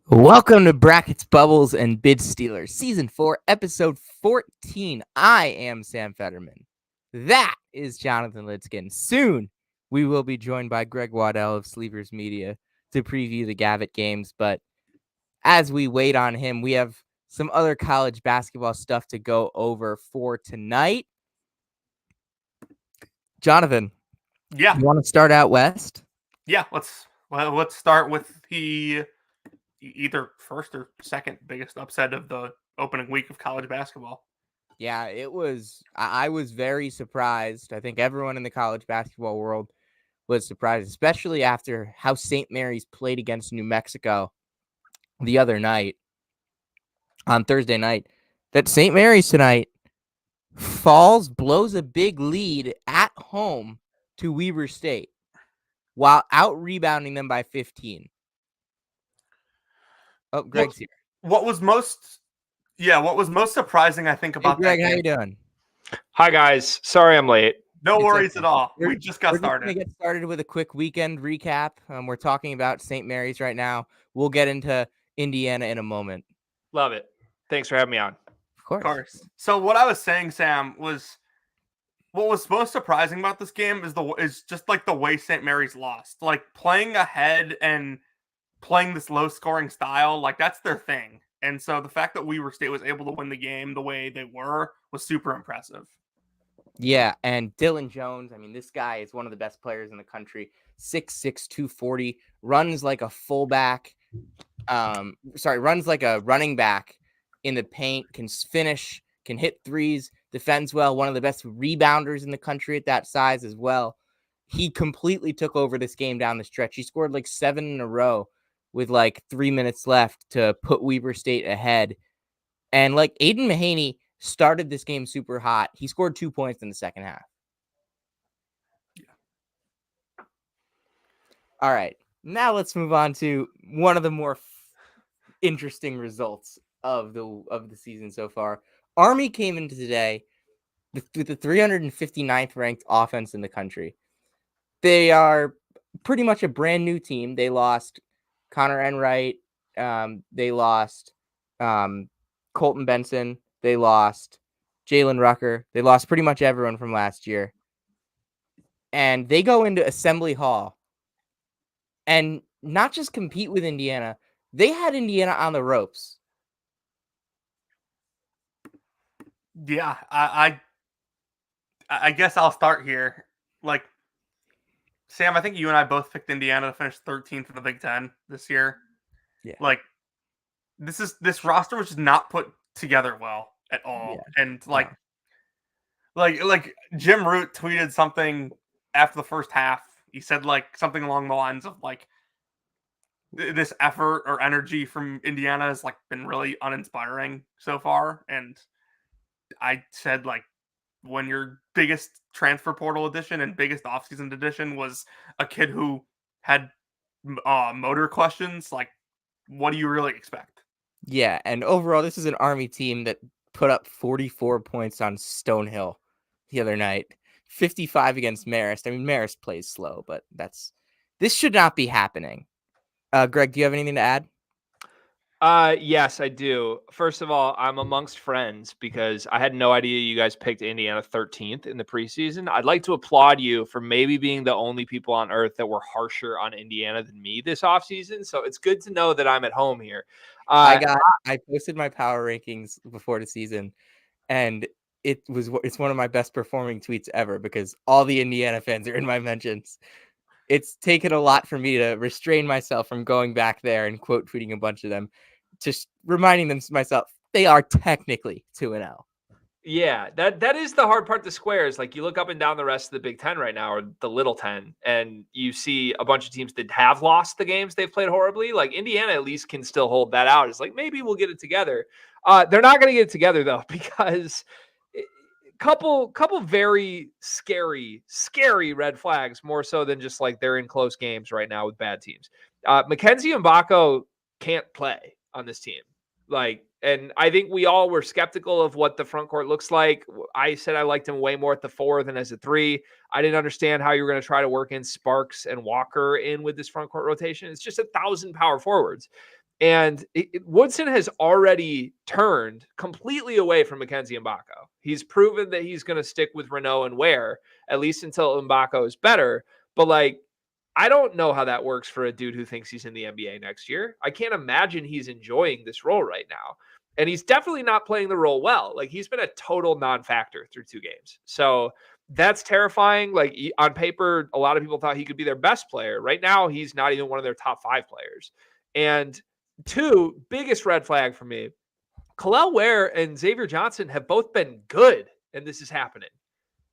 Welcome to Brackets, Bubbles, and Bid Stealers, Season 4, Episode 14. I am Sam Fetterman. That is Jonathan Lidskin. Soon, we will be joined by Greg Waddell of Sleepers Media to preview the Gavitt games. But as we wait on him, we have some other college basketball stuff to go over for tonight. Jonathan, you want to start out west? Yeah, let's start with the either first or second biggest upset of the opening week of college basketball. Yeah, it was. I was very surprised. I think everyone in the college basketball world was surprised, especially after how St. Mary's played against New Mexico the other night, on Thursday night, that St. Mary's tonight blows a big lead at home to Weber State while out-rebounding them by 15. Oh, Greg's here. What was most surprising, I think, about Greg, that game. how you doing? Hi, guys. Sorry I'm late. No worries at all. We just got started. We're going to get started with a quick weekend recap. We're talking about St. Mary's right now. We'll get into Indiana in a moment. Love it. Thanks for having me on. Of course. So what I was saying, Sam, was what was most surprising about this game is just like the way St. Mary's lost. Like playing ahead and playing this low-scoring style, like that's their thing. And so the fact that Weber State was able to win the game the way they were was super impressive. Yeah, and Dylan Jones, I mean, this guy is one of the best players in the country. 6'6", 240, runs like a fullback. Runs like a running back in the paint, can finish, can hit threes, defends well, one of the best rebounders in the country at that size as well. He completely took over this game down the stretch. He scored like 7 in a row with like 3 minutes left to put Weber State ahead. And like Aiden Mahaney started this game super hot. He scored 2 points in the second half. Yeah. All right. Now let's move on to one of the more interesting results of the season so far. Army came into today with the 359th ranked offense in the country. They are pretty much a brand new team. They lost Connor Enright. They lost Colton Benson. They lost Jalen Rucker. They lost pretty much everyone from last year. And they go into Assembly Hall and not just compete with Indiana. They had Indiana on the ropes. Yeah, I guess I'll start here. Like, Sam, I think you and I both picked Indiana to finish 13th in the Big Ten this year. Yeah. Like, this roster was just not put together well at all. Yeah. And like Jim Root tweeted something after the first half. He said like something along the lines of like, this effort or energy from Indiana has like been really uninspiring so far. And I said like, when your biggest transfer portal addition and biggest offseason addition was a kid who had motor questions, like what do you really expect? Yeah, and overall, this is an Army team that put up 44 points on Stonehill the other night, 55 against Marist. I mean, Marist plays slow, but this should not be happening. Greg, do you have anything to add? Yes, I do. First of all, I'm amongst friends because I had no idea you guys picked Indiana 13th in the preseason. I'd like to applaud you for maybe being the only people on earth that were harsher on Indiana than me this offseason. So it's good to know that I'm at home here. I posted my power rankings before the season, and it's one of my best performing tweets ever because all the Indiana fans are in my mentions. It's taken a lot for me to restrain myself from going back there and quote tweeting a bunch of them, just reminding them to myself they are technically 2-0. Yeah, that is the hard part to square is like you look up and down the rest of the Big Ten right now or the Little 10 and you see a bunch of teams that have lost the games they've played horribly. Like Indiana at least can still hold that out. It's like maybe we'll get it together. They're not going to get it together though because couple very scary red flags more so than just like they're in close games right now with bad teams. Mackenzie Mbako can't play on this team. And I think we all were skeptical of what the front court looks like. I said I liked him way more at the 4 than as a 3. I didn't understand how you were going to try to work in Sparks and Walker in with this front court rotation. It's just 1,000 power forwards. And Woodson has already turned completely away from Mackenzie Mbako. He's proven that he's going to stick with Renault and Ware, at least until Mbako is better. But like, I don't know how that works for a dude who thinks he's in the NBA next year. I can't imagine he's enjoying this role right now. And he's definitely not playing the role well. Like, he's been a total non-factor through 2 games. So that's terrifying. Like, on paper, a lot of people thought he could be their best player. Right now, he's not even one of their top 5 players. And 2, biggest red flag for me, Kel'el Ware and Xavier Johnson have both been good, and this is happening.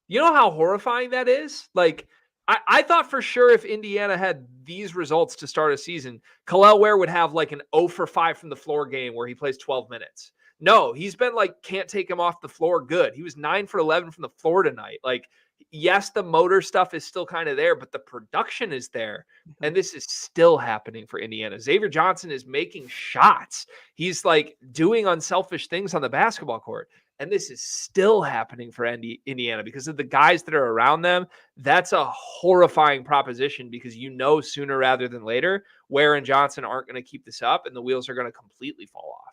You know how horrifying that is? Like, I thought for sure if Indiana had these results to start a season, Kel'el Ware would have like an 0 for 5 from the floor game where he plays 12 minutes. No, he's been like, can't take him off the floor good. He was 9 for 11 from the floor tonight. Like, yes, the motor stuff is still kind of there, but the production is there. And this is still happening for Indiana. Xavier Johnson is making shots. He's like doing unselfish things on the basketball court. And this is still happening for Indiana because of the guys that are around them. That's a horrifying proposition because you know sooner rather than later, Ware and Johnson aren't going to keep this up and the wheels are going to completely fall off.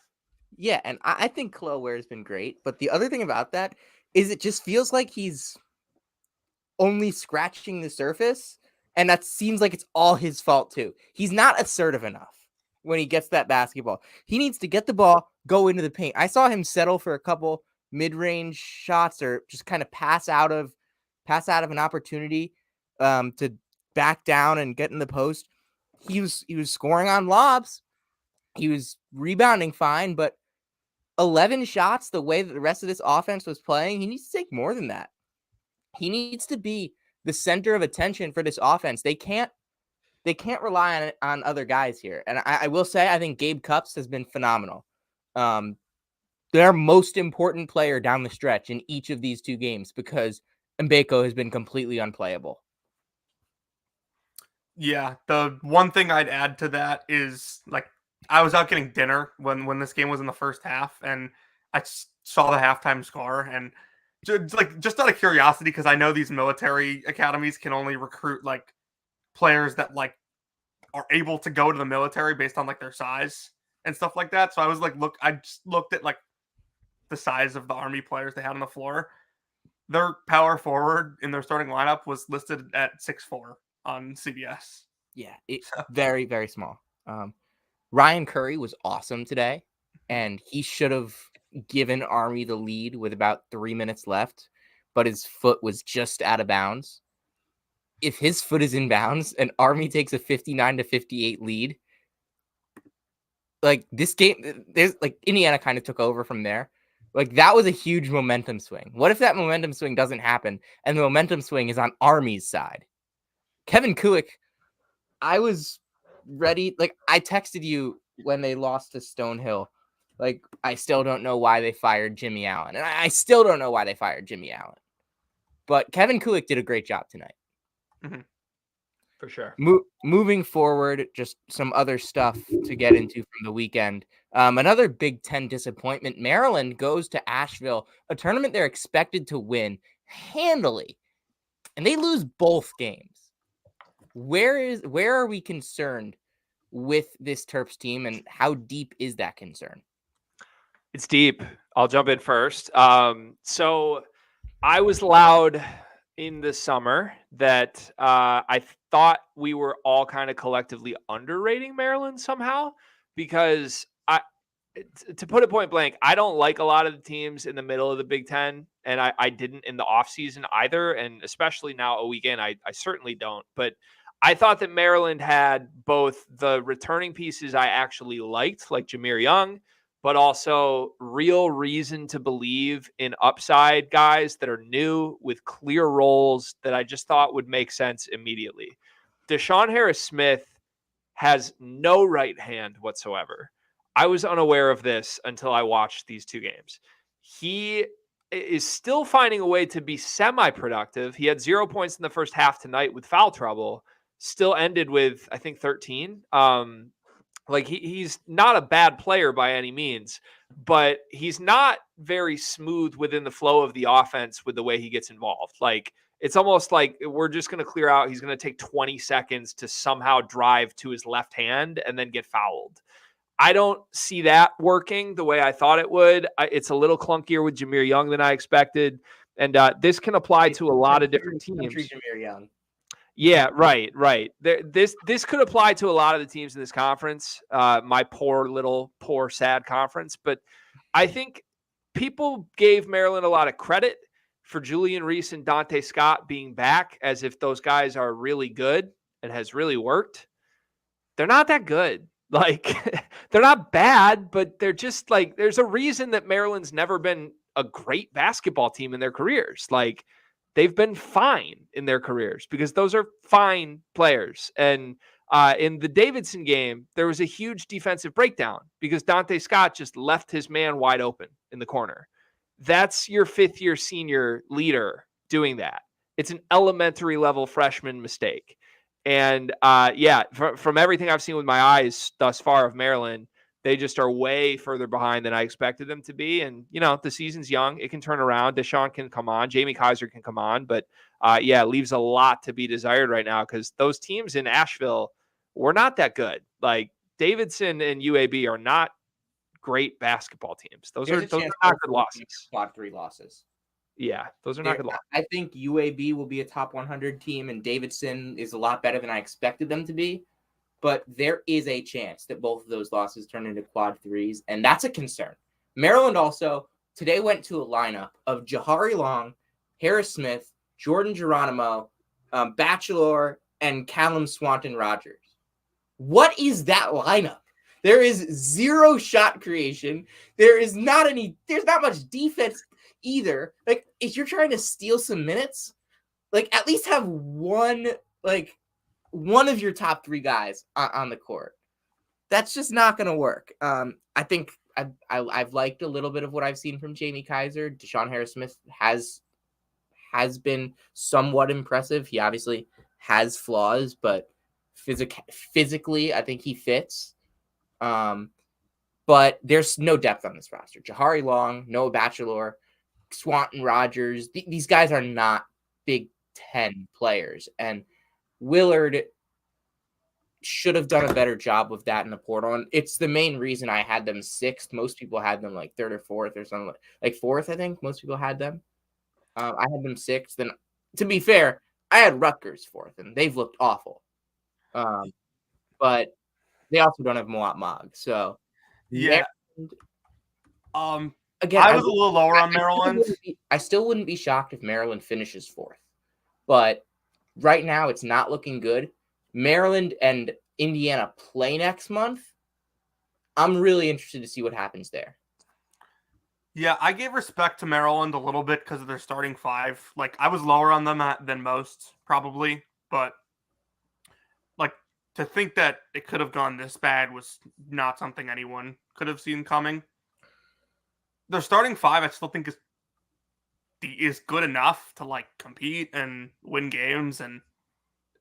Yeah, and I think Kel'el Ware has been great. But the other thing about that is it just feels like he's only scratching the surface. And that seems like it's all his fault too. He's not assertive enough when he gets that basketball. He needs to get the ball, go into the paint. I saw him settle for a couple mid-range shots or just kind of pass out of an opportunity to back down and get in the post. He was scoring on lobs. He was rebounding fine, but 11 shots, the way that the rest of this offense was playing, he needs to take more than that. He needs to be the center of attention for this offense. They can't rely on other guys here. And I will say, I think Gabe Cupps has been phenomenal. Their most important player down the stretch in each of these 2 games because Mbako has been completely unplayable. Yeah, the one thing I'd add to that is, like, I was out getting dinner when this game was in the first half, and I saw the halftime score, and just out of curiosity, because I know these military academies can only recruit like players that like are able to go to the military based on like their size and stuff like that. So I was like, I just looked at like the size of the Army players they had on the floor. Their power forward in their starting lineup was listed at 6'4" on CBS. Yeah, it's very, very small. Ryan Curry was awesome today, and he should have given Army the lead with about 3 minutes left, but his foot was just out of bounds. If his foot is in bounds and Army takes a 59-58 lead, like this game, there's like Indiana kind of took over from there. Like that was a huge momentum swing. What if that momentum swing doesn't happen and the momentum swing is on Army's side? Kevin Kulik, I was ready. Like I texted you when they lost to Stonehill. Like I still don't know why they fired Jimmy Allen. And I still don't know why they fired Jimmy Allen. But Kevin Kulik did a great job tonight. Mm-hmm. For sure. Moving forward, just some other stuff to get into from the weekend. Another Big Ten disappointment. Maryland goes to Asheville, a tournament they're expected to win handily, and they lose both games. Where are we concerned with this Terps team, and how deep is that concern? It's deep. I'll jump in first. So I was loud in the summer that I thought we were all kind of collectively underrating Maryland somehow, because to put it point blank, I don't like a lot of the teams in the middle of the Big Ten, and I didn't in the offseason either, and especially now a weekend, I certainly don't. But I thought that Maryland had both the returning pieces I actually liked, like Jameer Young, but also real reason to believe in upside guys that are new with clear roles that I just thought would make sense immediately. Deshaun Harris-Smith has no right hand whatsoever. I was unaware of this until I watched these 2 games. He is still finding a way to be semi-productive. He had 0 points in the first half tonight with foul trouble, still ended with, I think, 13. Like he's not a bad player by any means, but he's not very smooth within the flow of the offense with the way he gets involved. Like it's almost like we're just going to clear out. He's going to take 20 seconds to somehow drive to his left hand and then get fouled. I don't see that working the way I thought it would. It's a little clunkier with Jameer Young than I expected. And this can apply to a lot of different teams. Jameer Young. Yeah, right. This could apply to a lot of the teams in this conference. My poor sad conference. But I think people gave Maryland a lot of credit for Julian Reese and Dante Scott being back, as if those guys are really good and has really worked. They're not that good. Like, they're not bad, but they're just like, there's a reason that Maryland's never been a great basketball team in their careers. Like, they've been fine in their careers because those are fine players. And in the Davidson game, there was a huge defensive breakdown because Dante Scott just left his man wide open in the corner. That's your fifth-year senior leader doing that. It's an elementary level freshman mistake. And from everything I've seen with my eyes thus far of Maryland, they just are way further behind than I expected them to be. And, the season's young. It can turn around. Deshaun can come on. Jamie Kaiser can come on. But, it leaves a lot to be desired right now because those teams in Asheville were not that good. Like, Davidson and UAB are not great basketball teams. Those are not good losses. Quad 3 losses. Yeah, those are not good losses. I think UAB will be a top 100 team, and Davidson is a lot better than I expected them to be. But there is a chance that both of those losses turn into quad 3s, and that's a concern. Maryland also today went to a lineup of Jahari Long, Harris Smith, Jordan Geronimo, Bachelor, and Callum Swanton Rogers. What is that lineup? There is zero shot creation. There's not much defense either. Like, if you're trying to steal some minutes, like, at least have one of your top 3 guys on the court. That's just not going to work. I think I've liked a little bit of what I've seen from Jamie Kaiser. Deshaun Harris-Smith has been somewhat impressive. He obviously has flaws, but physically, I think he fits. But there's no depth on this roster. Jahari Long, Noah Bachelor, Swanton Rogers. These guys are not Big Ten players. And Willard should have done a better job with that in the portal. And it's the main reason I had them 6th. Most people had them like 3rd or 4th or something like 4th, I think. Most people had them. I had them 6th. And to be fair, I had Rutgers 4th, and they've looked awful. But they also don't have Moat Mogg. So, yeah. Again, I was a little lower on Maryland. I still wouldn't be shocked if Maryland finishes 4th. But right now, it's not looking good. Maryland and Indiana play next month. I'm really interested to see what happens there. Yeah, I gave respect to Maryland a little bit because of their starting 5. Like, I was lower on them than most, probably. But, like, to think that it could have gone this bad was not something anyone could have seen coming. Their starting 5, I still think is good enough to, like, compete and win games. And,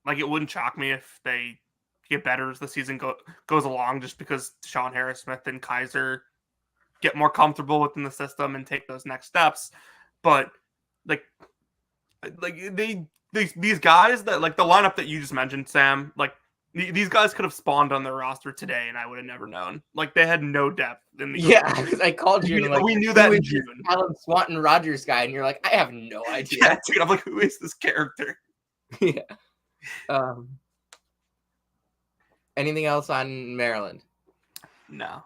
like, it wouldn't shock me if they get better as the season goes along, just because Deshaun Harris-Smith and Kaiser get more comfortable within the system and take those next steps. But like these guys that, like, the lineup that you just mentioned, Sam, like, these guys could have spawned on their roster today, and I would have never known. Like, they had no depth in the because I called you. And we knew that in June. Callum Swanton Rogers guy, and you're like, I have no idea. Yeah, dude, I'm like, who is this character? Yeah. Anything else on Maryland? No.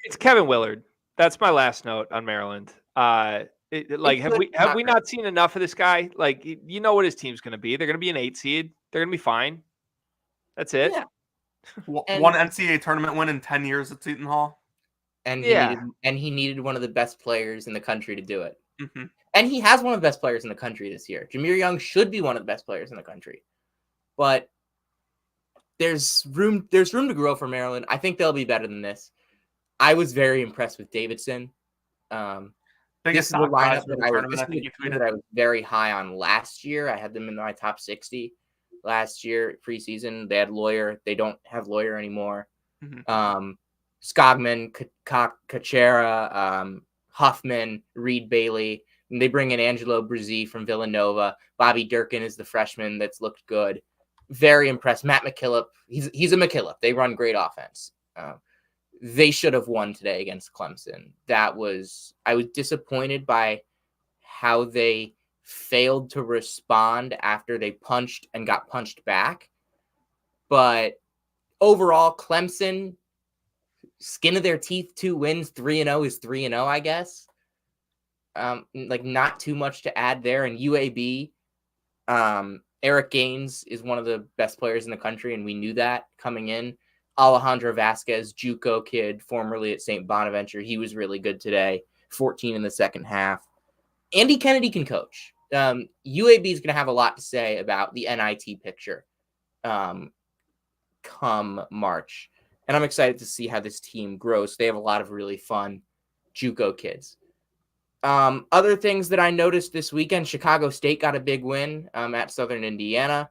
It's Kevin Willard. That's my last note on Maryland. Have we not seen enough of this guy? Like, you know what his team's going to be. They're going to be an 8 seed. They're going to be fine. That's it. Yeah. One NCAA tournament win in 10 years at Seton Hall. And he needed one of the best players in the country to do it. Mm-hmm. And he has one of the best players in the country this year. Jameer Young should be one of the best players in the country. But there's room to grow for Maryland. I think they'll be better than this. I was very impressed with Davidson. This is a lineup that I was very high on last year. I had them in my top 60 last year, preseason. They had Lawyer. They don't have Lawyer anymore. Mm-hmm. Skogman, Kachera, Huffman, Reed Bailey. And they bring in Angelo Brizzi from Villanova. Bobby Durkin is the freshman that's looked good. Very impressed. Matt McKillop. He's a McKillop. They run great offense. they should have won today against Clemson. I was disappointed by how they failed to respond after they punched and got punched back. But overall, Clemson, skin of their teeth, 2 wins, 3-0 is 3-0, I guess. Like not too much to add there. And UAB, Eric Gaines is one of the best players in the country, and we knew that coming in. Alejandro Vasquez, JUCO kid, formerly at St. Bonaventure, he was really good today. 14 in the second half. Andy Kennedy can coach. UAB is going to have a lot to say about the NIT picture come March. And I'm excited to see how this team grows. They have a lot of really fun JUCO kids. Other things that I noticed this weekend, Chicago State got a big win at Southern Indiana.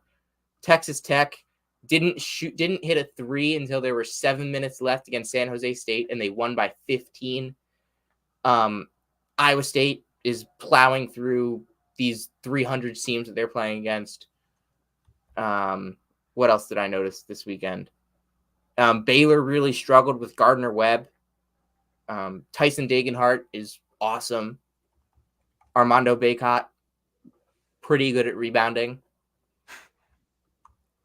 Texas Tech didn't hit a 3 until there were 7 minutes left against San Jose State, and they won by 15. Iowa State is plowing through these 300 teams that they're playing against. What else did I notice this weekend? Baylor really struggled with Gardner Webb. Tyson Dagenhart is awesome. Armando Bacot, pretty good at rebounding.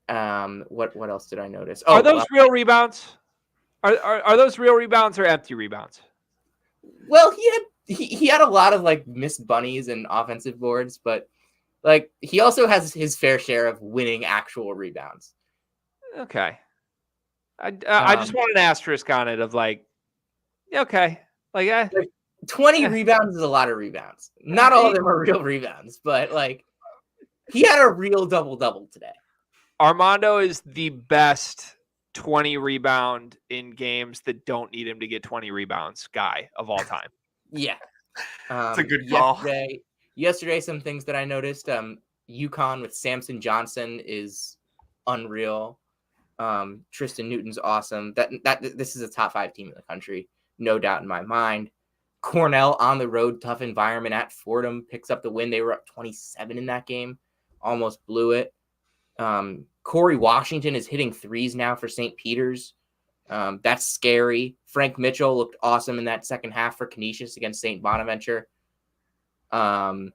What else did I notice? Are those real rebounds? Are those real rebounds or empty rebounds? Well, he had a lot of like missed bunnies and offensive boards, but like he also has his fair share of winning actual rebounds. Okay. I just want an asterisk on it of like, okay, like 20 rebounds is a lot of rebounds. Not all of them are real rebounds, but like he had a real double-double today. Armando is the best 20 rebound in games that don't need him to get 20 rebounds guy of all time. Yeah. It's a good call. Yesterday, some things that I noticed, UConn with Samson Johnson is unreal. Tristan Newton's awesome. This is a top 5 team in the country, no doubt in my mind. Cornell on the road, tough environment at Fordham, picks up the win. They were up 27 in that game, almost blew it. Corey Washington is hitting 3s now for St. Peter's. That's scary. Frank Mitchell looked awesome in that second half for Canisius against St. Bonaventure. Tristan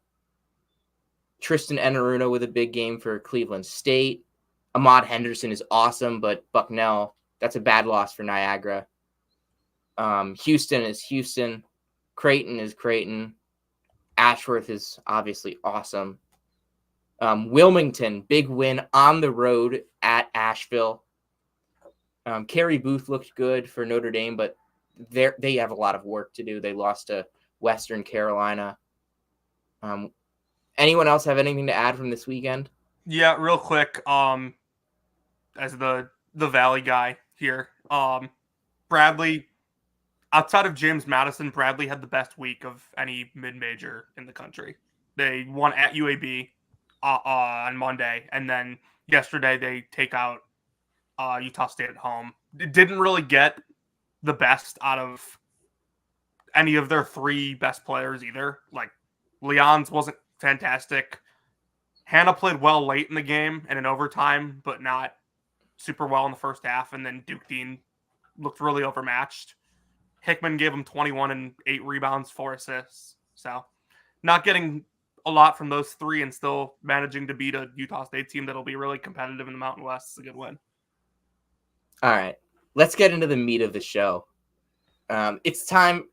Enaruna with a big game for Cleveland State. Ahmad Henderson is awesome, but Bucknell, that's a bad loss for Niagara. Houston is Houston. Creighton is Creighton. Ashworth is obviously awesome. Wilmington, big win on the road at Asheville. Kerry Booth looked good for Notre Dame, but they have a lot of work to do. They lost to Western Carolina. Anyone else have anything to add from this weekend? Yeah, real quick. As the Valley guy here, Bradley, outside of James Madison, Bradley had the best week of any mid-major in the country. They won at UAB on Monday, and then yesterday they take out Utah State at home. It didn't really get the best out of any of their 3 best players either. Like, Leon's wasn't fantastic. Hannah played well late in the game and in overtime, but not super well in the first half. And then Duke Dean looked really overmatched. Hickman gave him 21 and 8 rebounds, 4 assists. So not getting a lot from those 3 and still managing to beat a Utah State team that'll be really competitive in the Mountain West is a good win. All right, let's get into the meat of the show. It's time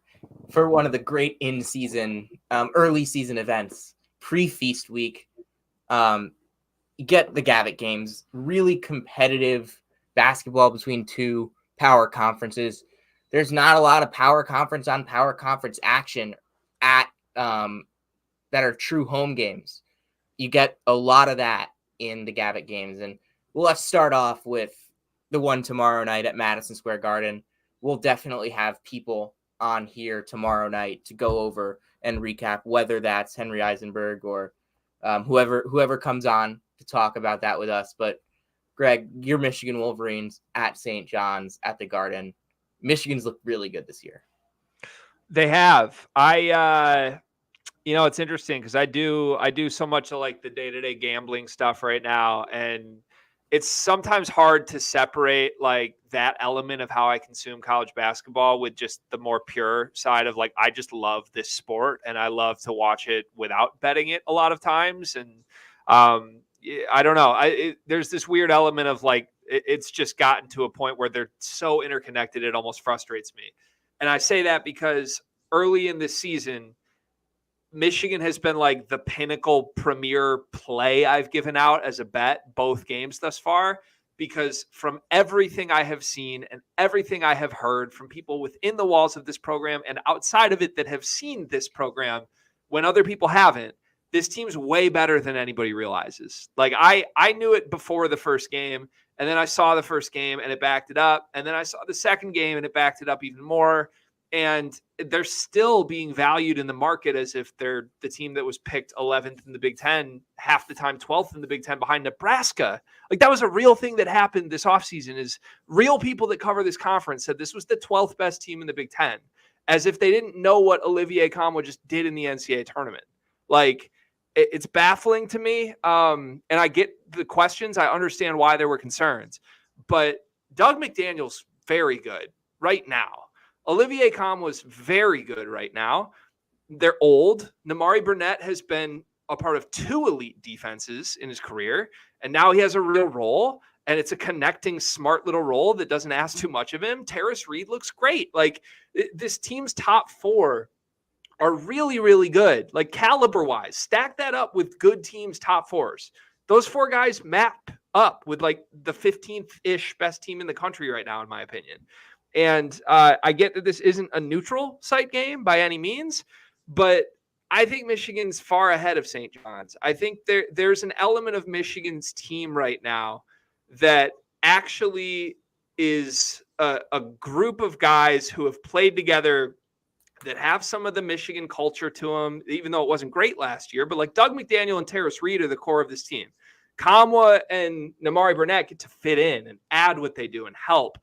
for one of the great in-season, early season events, pre-feast week. You get the Gavitt games, really competitive basketball between 2 power conferences. There's not a lot of power conference on power conference action at that are true home games. You get a lot of that in the Gavitt games. And let's start off with the one tomorrow night at Madison Square Garden. We'll definitely have people on here tomorrow night to go over and recap, whether that's Henry Eisenberg or whoever comes on to talk about that with us. But Greg, your Michigan Wolverines at St. John's at the Garden. Michigan's looked really good this year. They have. It's interesting because I do so much of like the day-to-day gambling stuff right now, and it's sometimes hard to separate like that element of how I consume college basketball with just the more pure side of like, I just love this sport and I love to watch it without betting it a lot of times. And I don't know. There's this weird element of like, it's just gotten to a point where they're so interconnected, it almost frustrates me. And I say that because early in this season, Michigan has been like the pinnacle premier play I've given out as a bet both games thus far, because from everything I have seen and everything I have heard from people within the walls of this program and outside of it that have seen this program when other people haven't, this team's way better than anybody realizes. Like I knew it before the first game, and then I saw the first game and it backed it up, and then I saw the second game and it backed it up even more. And they're still being valued in the market as if they're the team that was picked 11th in the Big Ten, half the time 12th in the Big Ten behind Nebraska. Like that was a real thing that happened this offseason. Is real people that cover this conference said this was the 12th best team in the Big Ten, as if they didn't know what Olivier Comwa just did in the NCAA tournament. Like it's baffling to me. And I get the questions. I understand why there were concerns, but Doug McDaniel's very good right now. Olivier Comwa was very good right now. They're old. Namari Burnett has been a part of 2 elite defenses in his career, and now he has a real role, and it's a connecting, smart little role that doesn't ask too much of him. Terrace Reed looks great. Like this team's top 4 are really, really good. Like caliber-wise, stack that up with good teams' top 4s. Those 4 guys map up with like the 15th-ish best team in the country right now, in my opinion. And I get that this isn't a neutral site game by any means, but I think Michigan's far ahead of St. John's. I think there's an element of Michigan's team right now that actually is a group of guys who have played together that have some of the Michigan culture to them, even though it wasn't great last year. But like Doug McDaniel and Terrace Reed are the core of this team. Comwa and Namari Burnett get to fit in and add what they do and help.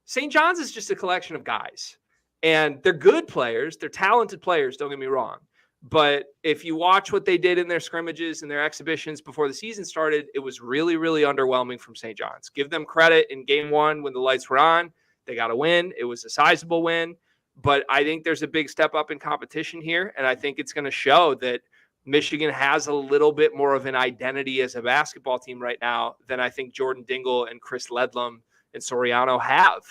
St. John's is just a collection of guys, and they're good players. They're talented players. Don't get me wrong. But if you watch what they did in their scrimmages and their exhibitions before the season started, it was really, really underwhelming from St. John's. Give them credit in game 1 when the lights were on. They got a win. It was a sizable win. But I think there's a big step up in competition here, and I think it's going to show that Michigan has a little bit more of an identity as a basketball team right now than I think Jordan Dingle and Chris Ledlum and Soriano have.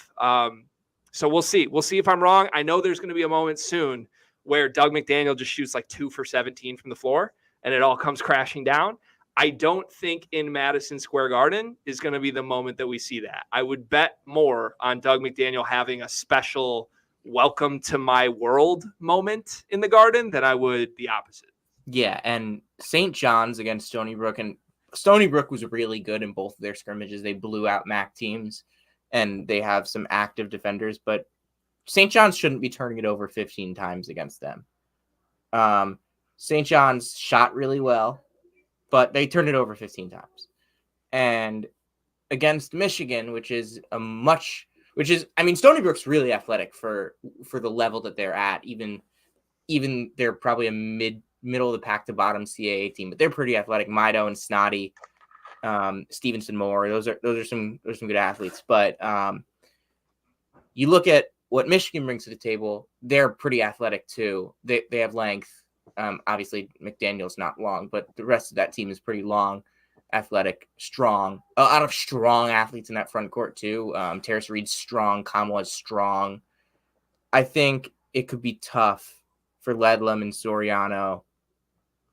So we'll see. We'll see if I'm wrong. I know there's going to be a moment soon where Doug McDaniel just shoots like 2 for 17 from the floor and it all comes crashing down. I don't think in Madison Square Garden is going to be the moment that we see that. I would bet more on Doug McDaniel having a special welcome to my world moment in the Garden than I would the opposite. Yeah, and St. John's against Stony Brook, and Stony Brook was really good in both of their scrimmages. They blew out MAC teams, and they have some active defenders, but St. John's shouldn't be turning it over 15 times against them. St. John's shot really well, but they turned it over 15 times. And against Michigan, Stony Brook's really athletic for the level that they're at. Even they're probably a middle of the pack to bottom CAA team, but they're pretty athletic. Mido and Snotty, Stevenson Moore, those are some good athletes. But you look at what Michigan brings to the table, they're pretty athletic too. They have length. Obviously McDaniel's not long, but the rest of that team is pretty long, athletic, strong. A lot of strong athletes in that front court too. Terrace Reed's strong, Comwa is strong. I think it could be tough for Ledlum and Soriano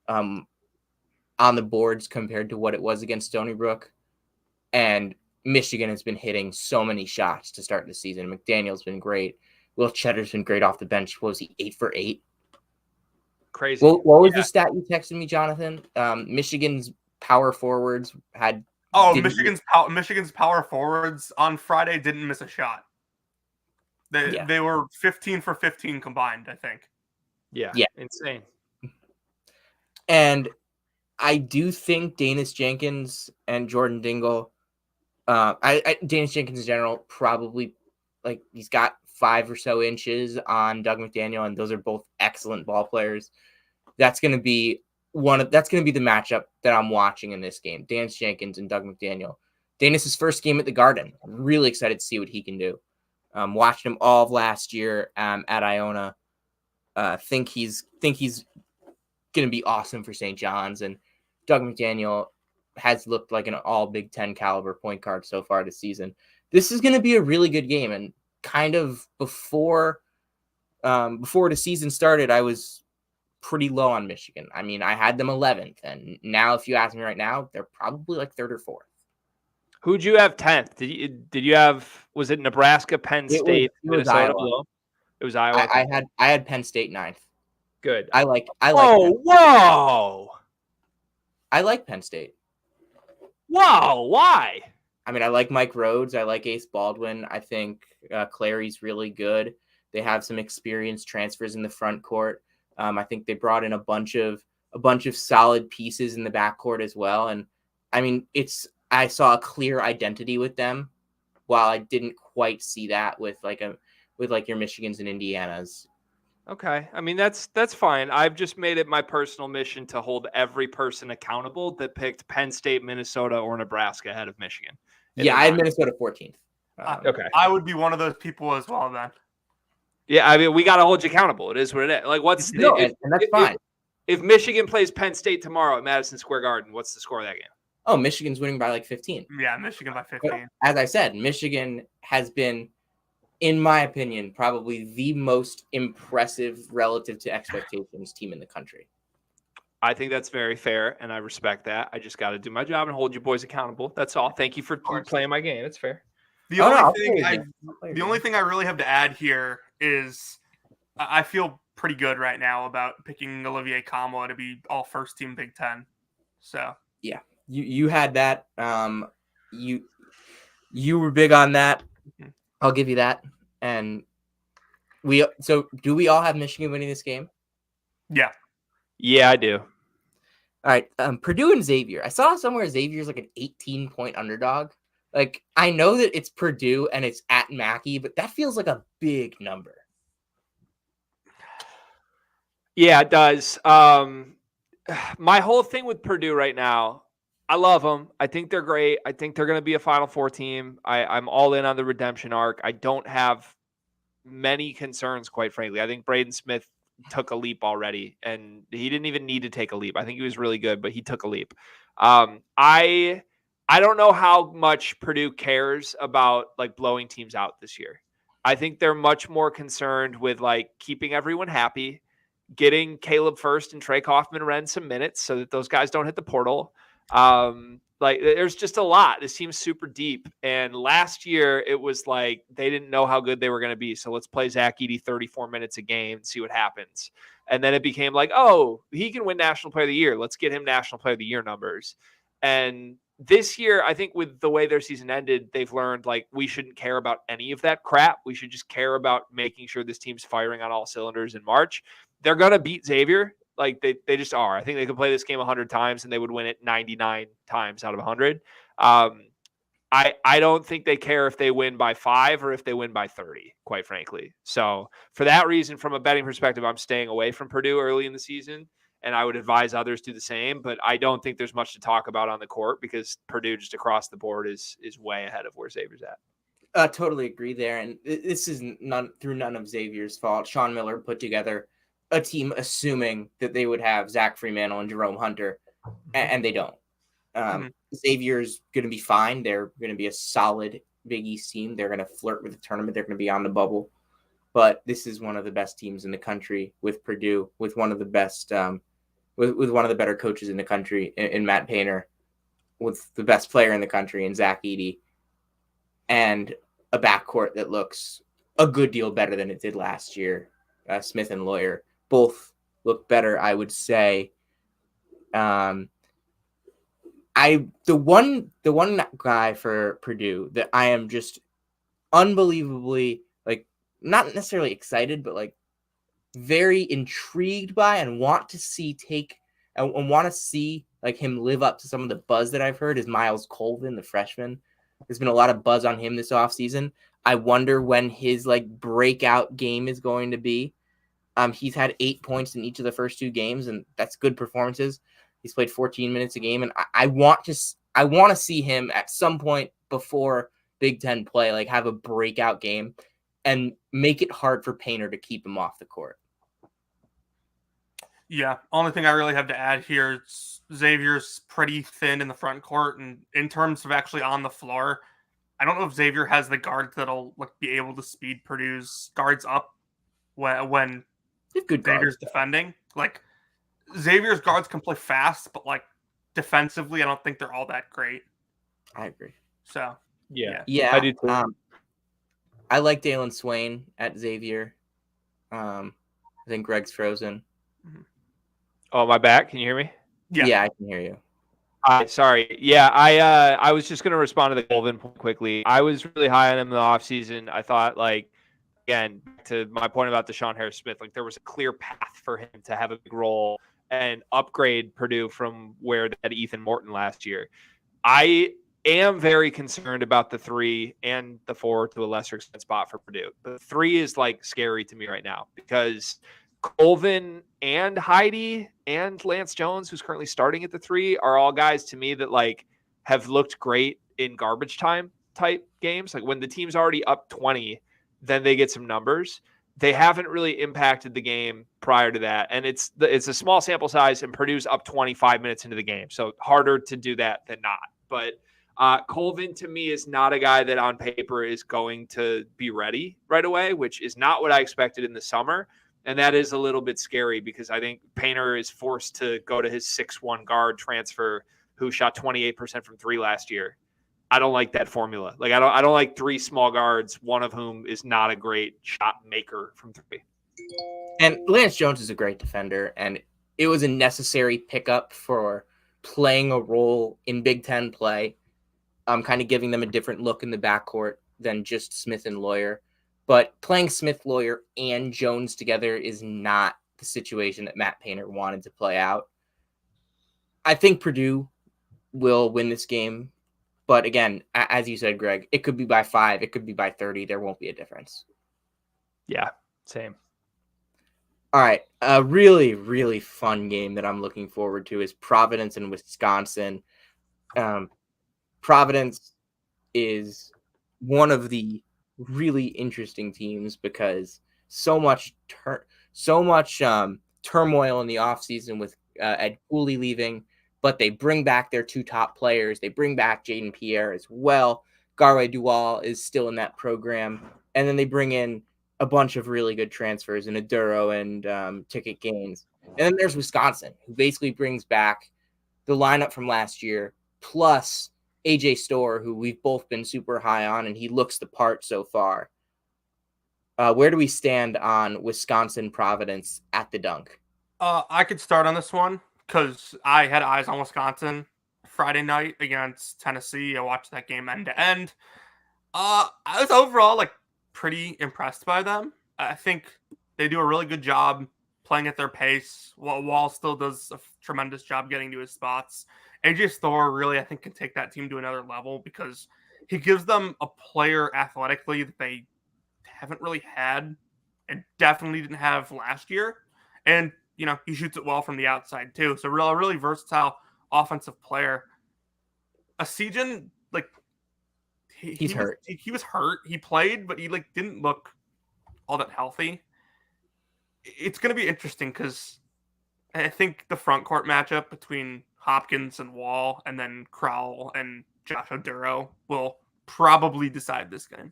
on the boards compared to what it was against Stony Brook. And Michigan has been hitting so many shots to start the season. McDaniel's been great. Will Cheddar's been great off the bench. What was he, 8 for 8? Crazy. What was the stat you texted me, Jonathan? Michigan's power forwards had... Michigan's power forwards on Friday didn't miss a shot. They were 15 for 15 combined, I think. Yeah. Insane. And I do think Danis Jenkins and Jordan Dingle, Danis Jenkins in general, probably like he's got 5 or so inches on Doug McDaniel, and those are both excellent ball players. That's going to be the matchup that I'm watching in this game. Danis Jenkins and Doug McDaniel. Danis's first game at the Garden. Really excited to see what he can do. Watched him all of last year at Iona. Think he's going to be awesome for St. John's. And Doug McDaniel has looked like an all Big Ten caliber point guard so far this season. This is going to be a really good game. And kind of before the season started, I was pretty low on Michigan. I mean, I had them 11th. And now, if you ask me right now, they're probably like 3rd or 4th. Who'd you have 10th? Did you have, was it Nebraska, Penn State, Minnesota Iowa. below? It was Iowa. I had Penn State 9th. Good. I like whoa. I like Penn State. Wow, why? I mean, I like Mike Rhodes. I like Ace Baldwin. I think Clary's really good. They have some experienced transfers in the front court. I think they brought in a bunch of solid pieces in the backcourt as well. And I mean, I saw a clear identity with them, while I didn't quite see that with your Michigans and Indianas. Okay. I mean, that's fine. I've just made it my personal mission to hold every person accountable that picked Penn State, Minnesota, or Nebraska ahead of Michigan. Yeah, I had Minnesota 14th. Okay. I would be one of those people as well then. Yeah, I mean, we got to hold you accountable. It is what it is. Like, and that's fine. If Michigan plays Penn State tomorrow at Madison Square Garden, what's the score of that game? Oh, Michigan's winning by like 15. Yeah, Michigan by 15. But as I said, Michigan has been, in my opinion, probably the most impressive relative to expectations team in the country. I think that's very fair, and I respect that. I just got to do my job and hold you boys accountable. That's all. Thank you for playing my game. It's fair. The only thing I really have to add here is I feel pretty good right now about picking Olivier Kamala to be all first team Big Ten. So yeah, you had that. You were big on that. Mm-hmm. I'll give you that. And do we all have Michigan winning this game? Yeah. Yeah, I do. All right. Purdue and Xavier. I saw somewhere Xavier's like an 18-point underdog. Like, I know that it's Purdue and it's at Mackey, but that feels like a big number. Yeah, it does. My whole thing with Purdue right now, I love them. I think they're great. I think they're going to be a Final Four team. I'm all in on the redemption arc. I don't have many concerns, quite frankly. I think Braden Smith took a leap already, and he didn't even need to take a leap. I think he was really good, but he took a leap. I don't know how much Purdue cares about like blowing teams out this year. I think they're much more concerned with like keeping everyone happy, getting Caleb First and Trey Kaufman-Renn some minutes so that those guys don't hit the portal. Like there's just a lot. This team's super deep. And last year it was like they didn't know how good they were going to be. So let's play Zach Edey 34 minutes a game and see what happens. And then it became like, oh, he can win National Player of the Year. Let's get him National Player of the Year numbers. And this year, I think with the way their season ended, they've learned like we shouldn't care about any of that crap. We should just care about making sure this team's firing on all cylinders in March. They're going to beat Xavier. Like they just are. I think they could play this game 100 times and they would win it 99 times out of 100. I don't think they care if they win by 5 or if they win by 30, quite frankly. So for that reason, from a betting perspective, I'm staying away from Purdue early in the season, and I would advise others do the same. But I don't think there's much to talk about on the court because Purdue just across the board is way ahead of where Xavier's at. Totally agree there. And this is none of Xavier's fault. Sean Miller put together a team assuming that they would have Zach Fremantle and Jerome Hunter, and they don't. Xavier's going to be fine. They're going to be a solid Big East team. They're going to flirt with the tournament. They're going to be on the bubble. But this is one of the best teams in the country with Purdue, with one of the best, with one of the better coaches in the country in Matt Painter, with the best player in the country in Zach Edey, and a backcourt that looks a good deal better than it did last year. Smith and Lawyer both look better, I would say. The one guy for Purdue that I am just unbelievably like not necessarily excited, but like very intrigued by and want to see like him live up to some of the buzz that I've heard is Miles Colvin, the freshman. There's been a lot of buzz on him this offseason. I wonder when his like breakout game is going to be. He's had 8 points in each of the first 2 games, and that's good performances. He's played 14 minutes a game, and I want to I want to see him at some point before Big Ten play, like have a breakout game and make it hard for Painter to keep him off the court. Yeah, only thing I really have to add here is Xavier's pretty thin in the front court, and in terms of actually on the floor, I don't know if Xavier has the guards that'll be able to speed Purdue's guards up when Good Xavier's guards. defending. Like Xavier's guards can play fast, but like defensively, I don't think they're all that great. I agree. So Yeah, I do too. I like Dalen Swain at Xavier. I think Greg's frozen. Oh, my back. Can you hear me? Yeah, I can hear you. Sorry. Yeah, I was just going to respond to the Colvin point quickly. I was really high on him in the offseason. I thought, like, again, to my point about Deshaun Harris-Smith, like there was a clear path for him to have a big role and upgrade Purdue from where they had Ethan Morton last year. I am very concerned about the 3 and the 4 to a lesser extent spot for Purdue. The 3 is like scary to me right now because Colvin and Heidi and Lance Jones, who's currently starting at the 3, are all guys to me that like have looked great in garbage time type games. Like when the team's already up 20, then they get some numbers. They haven't really impacted the game prior to that. And it's a small sample size, and Purdue's up 25 minutes into the game. So harder to do that than not. But Colvin, to me, is not a guy that on paper is going to be ready right away, which is not what I expected in the summer. And that is a little bit scary because I think Painter is forced to go to his 6'1" guard transfer who shot 28% from 3 last year. I don't like that formula. Like I don't like 3 small guards, one of whom is not a great shot maker from 3. And Lance Jones is a great defender, and it was a necessary pickup for playing a role in Big Ten play, kind of giving them a different look in the backcourt than just Smith and Lawyer. But playing Smith, Lawyer, and Jones together is not the situation that Matt Painter wanted to play out. I think Purdue will win this game. But again, as you said, Greg, it could be by 5. It could be by 30. There won't be a difference. Yeah, same. All right. A really, really fun game that I'm looking forward to is Providence and Wisconsin. Providence is one of the really interesting teams because so much turmoil in the offseason with Ed Cooley leaving, but they bring back their 2 top players. They bring back Jaden Pierre as well. Garwe Dual is still in that program. And then they bring in a bunch of really good transfers in Aduro and Ticket Gaines. And then there's Wisconsin, who basically brings back the lineup from last year, plus AJ Storr, who we've both been super high on, and he looks the part so far. Where do we stand on Wisconsin Providence at the Dunk? I could start on this one because I had eyes on Wisconsin Friday night against Tennessee. I watched that game end to end. I was overall like pretty impressed by them. I think they do a really good job playing at their pace. Wall still does a tremendous job getting to his spots. AJ Storr really, I think, can take that team to another level because he gives them a player athletically that they haven't really had and definitely didn't have last year. And, you know, he shoots it well from the outside too. So a really versatile offensive player. Asijan, like, He's hurt. He was hurt. He played, but he like didn't look all that healthy. It's going to be interesting because I think the front court matchup between Hopkins and Wall and then Crowell and Josh Oduro will probably decide this game.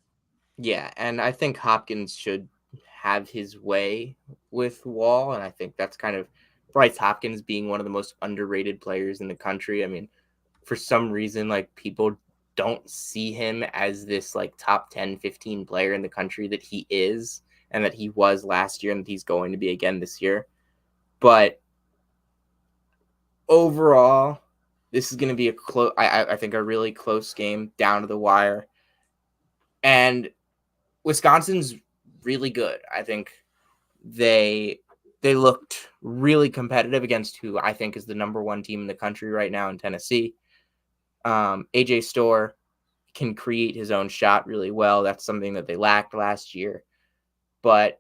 Yeah, and I think Hopkins should have his way with Wall, and I think that's kind of Bryce Hopkins being one of the most underrated players in the country. I mean, for some reason, like people don't see him as this like top 10, 15 player in the country that he is and that he was last year and that he's going to be again this year. But overall, this is going to be I think a really close game down to the wire. And Wisconsin's really good. I think they looked really competitive against who I think is the number 1 team in the country right now in Tennessee. AJ Storr can create his own shot really well. That's something that they lacked last year. But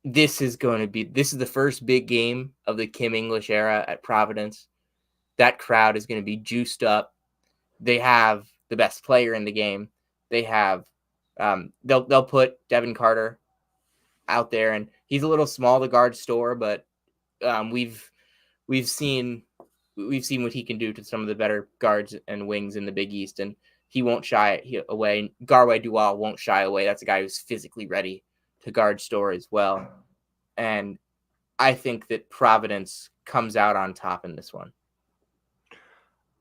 this is the first big game of the Kim English era at Providence. That crowd is going to be juiced up. They have the best player in the game. They have they'll put Devin Carter out there, and he's a little small to guard Store, but we've seen what he can do to some of the better guards and wings in the Big East, and he won't shy away. Garway Dual won't shy away. That's a guy who's physically ready to guard Store as well. And I think that Providence comes out on top in this one.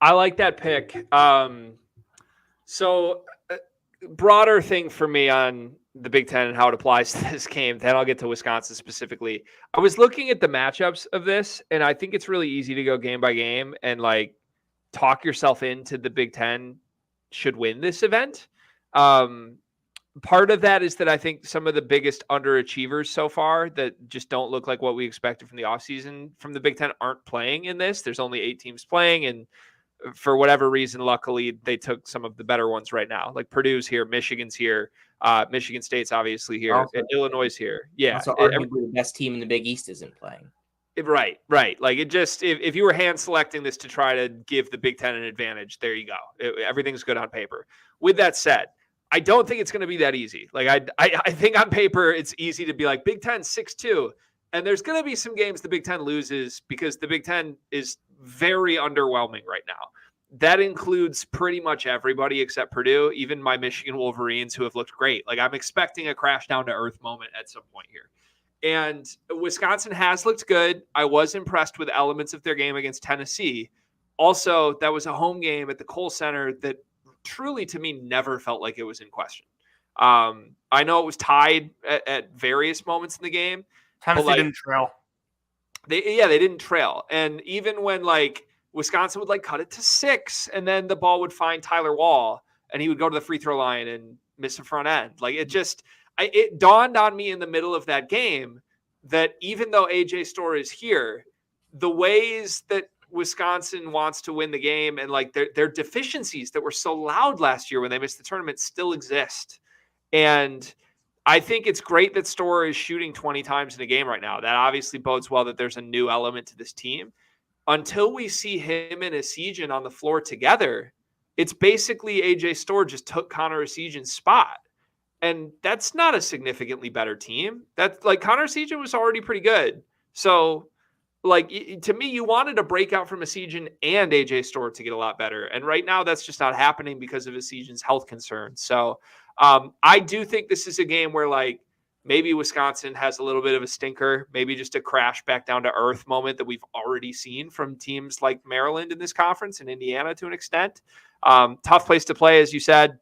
I like that pick. So broader thing for me on the Big Ten and how it applies to this game, then I'll get to Wisconsin specifically. I was looking at the matchups of this, and I think it's really easy to go game by game and like talk yourself into the Big Ten should win this event. Part of that is that I think some of the biggest underachievers so far that just don't look like what we expected from the offseason from the Big Ten aren't playing in this. There's only 8 teams playing, and for whatever reason, luckily, they took some of the better ones right now. Like Purdue's here, Michigan's here, Michigan State's obviously here, Also, Illinois here. Yeah. Also, arguably the best team in the Big East isn't playing. Right. Like it just, if you were hand selecting this to try to give the Big Ten an advantage, there you go. Everything's good on paper. With that said, I don't think it's going to be that easy. Like I think on paper, it's easy to be like Big Ten 6-2. And there's going to be some games the Big Ten loses because the Big Ten is very underwhelming right now. That includes pretty much everybody except Purdue, even my Michigan Wolverines who have looked great. Like I'm expecting a crash down to earth moment at some point here. And Wisconsin has looked good. I was impressed with elements of their game against Tennessee. Also, that was a home game at the Kohl Center that truly to me never felt like it was in question. I know it was tied at various moments in the game. Tennessee didn't trail. They didn't trail. And even when like Wisconsin would like cut it to 6 and then the ball would find Tyler Wall and he would go to the free throw line and miss a front end. Like it dawned on me in the middle of that game that even though AJ Storr is here, the ways that Wisconsin wants to win the game and like their deficiencies that were so loud last year when they missed the tournament still exist. And I think it's great that Storr is shooting 20 times in a game right now. That obviously bodes well that there's a new element to this team. Until we see him and Essegian on the floor together, it's basically AJ Storr just took Connor Essegian's spot. And that's not a significantly better team. That's like Connor Essegian was already pretty good. So like to me, you wanted a breakout from Essegian and AJ Storr to get a lot better. And right now that's just not happening because of Essegian's health concerns. So I do think this is a game where like maybe Wisconsin has a little bit of a stinker, maybe just a crash back down to earth moment that we've already seen from teams like Maryland in this conference and Indiana to an extent. Tough place to play, as you said.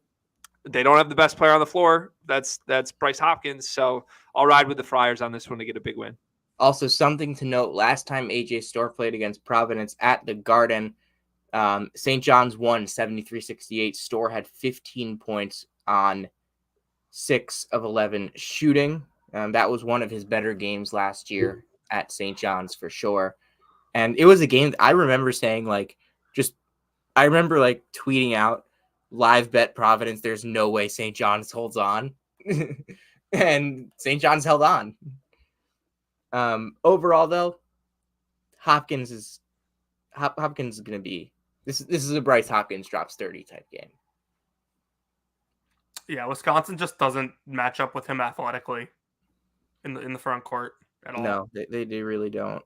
They don't have the best player on the floor. That's Bryce Hopkins. So I'll ride with the Friars on this one to get a big win. Also, something to note, last time AJ Storr played against Providence at the Garden, St. John's won 73-68. Storr had 15 points on 6 of 11 shooting. That was one of his better games last year at St. John's for sure. And it was a game that I remember saying, like, I remember like tweeting out, live bet Providence, there's no way St. John's holds on. And St. John's held on. Overall, though, Hopkins is going to be this is a Bryce Hopkins drops 30 type game. Yeah, Wisconsin just doesn't match up with him athletically in the front court at all. No, they really don't.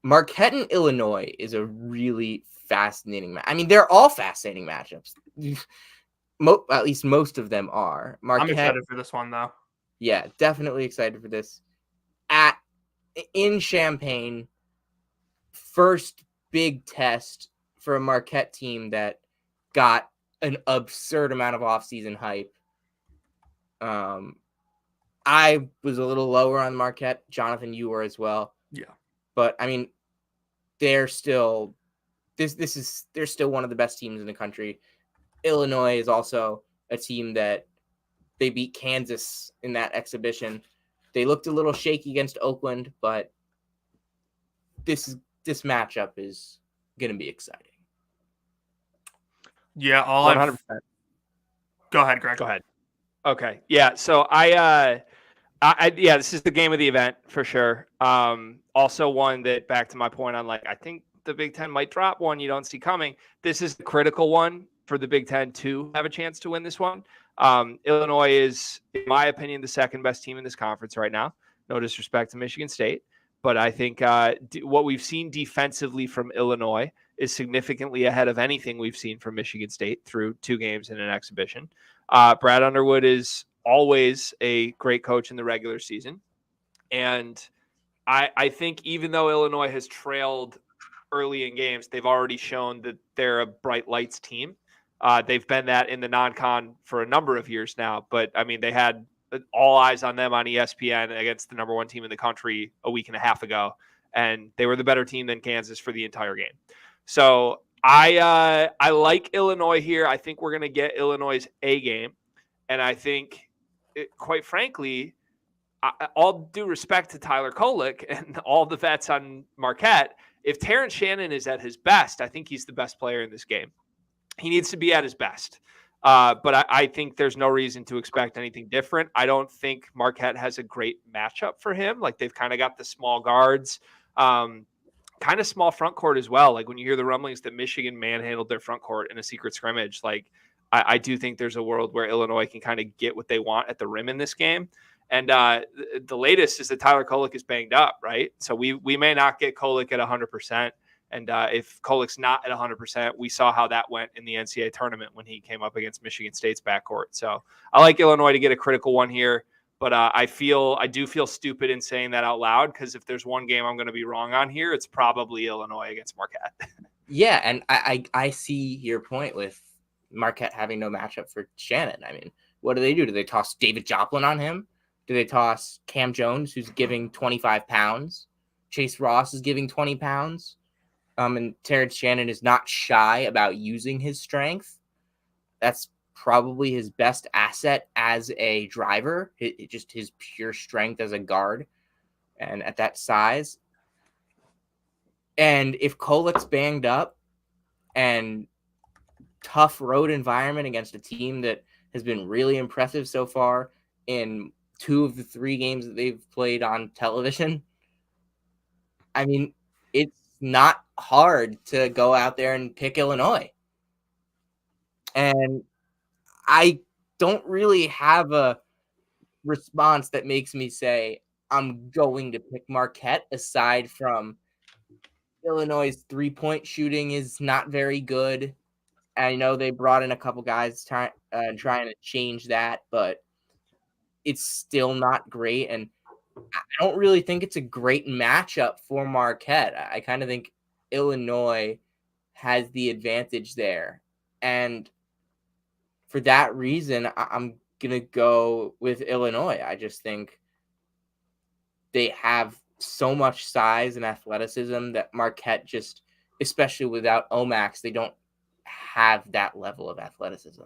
Marquette and Illinois is a really fascinating match. I mean, they're all fascinating matchups. At least most of them are. Marquette, I'm excited for this one, though. Yeah, definitely excited for this. In Champaign, first big test for a Marquette team that got an absurd amount of offseason hype. I was a little lower on Marquette. Jonathan, you were as well. Yeah. But I mean, they're still they're still one of the best teams in the country. Illinois is also a team that they beat Kansas in that exhibition. They looked a little shaky against Oakland, but this matchup is going to be exciting. Yeah, 100%. Go ahead, Greg. Go ahead. Okay. Yeah. So this is the game of the event for sure. Also one that, back to my point on like, I think the Big Ten might drop one you don't see coming. This is the critical one for the Big Ten to have a chance to win this one. Illinois is, in my opinion, the second best team in this conference right now. No disrespect to Michigan State, but I think what we've seen defensively from Illinois is significantly ahead of anything we've seen from Michigan State through 2 games in an exhibition. Brad Underwood is always a great coach in the regular season. And I think even though Illinois has trailed early in games, they've already shown that they're a bright lights team. They've been that in the non-con for a number of years now. But, I mean, they had all eyes on them on ESPN against the number 1 team in the country a week and a half ago. And they were the better team than Kansas for the entire game. So I like Illinois here. I think we're going to get Illinois' A game. And I think, quite frankly, all due respect to Tyler Kolek and all the vets on Marquette, if Terrence Shannon is at his best, I think he's the best player in this game. He needs to be at his best. But I think there's no reason to expect anything different. I don't think Marquette has a great matchup for him. Like, they've kind of got the small guards, kind of small front court as well. Like, when you hear the rumblings that Michigan manhandled their front court in a secret scrimmage, like, I do think there's a world where Illinois can kind of get what they want at the rim in this game. And the latest is that Tyler Kolek is banged up, right? So we may not get Kolek at 100%. And if Kolek's not at 100%, we saw how that went in the NCAA tournament when he came up against Michigan State's backcourt. So I like Illinois to get a critical one here. But I do feel stupid in saying that out loud, because if there's one game I'm going to be wrong on here, it's probably Illinois against Marquette. Yeah, and I see your point with Marquette having no matchup for Shannon. I mean, what do? Do they toss David Joplin on him? Do they toss Cam Jones, who's giving 25 pounds? Chase Ross is giving 20 pounds. And Terrence Shannon is not shy about using his strength. That's probably his best asset as a driver, just his pure strength as a guard and at that size. And if Kolek's banged up and tough road environment against a team that has been really impressive so far in 2 of the 3 games that they've played on television, I mean, it's not hard to go out there and pick Illinois. And I don't really have a response that makes me say I'm going to pick Marquette, aside from Illinois' 3-point shooting is not very good. I know they brought in a couple guys trying to change that, but it's still not great. And I don't really think it's a great matchup for Marquette. I kind of think Illinois has the advantage there. And for that reason, I'm going to go with Illinois. I just think they have so much size and athleticism that Marquette just, especially without Omax, they don't have that level of athleticism.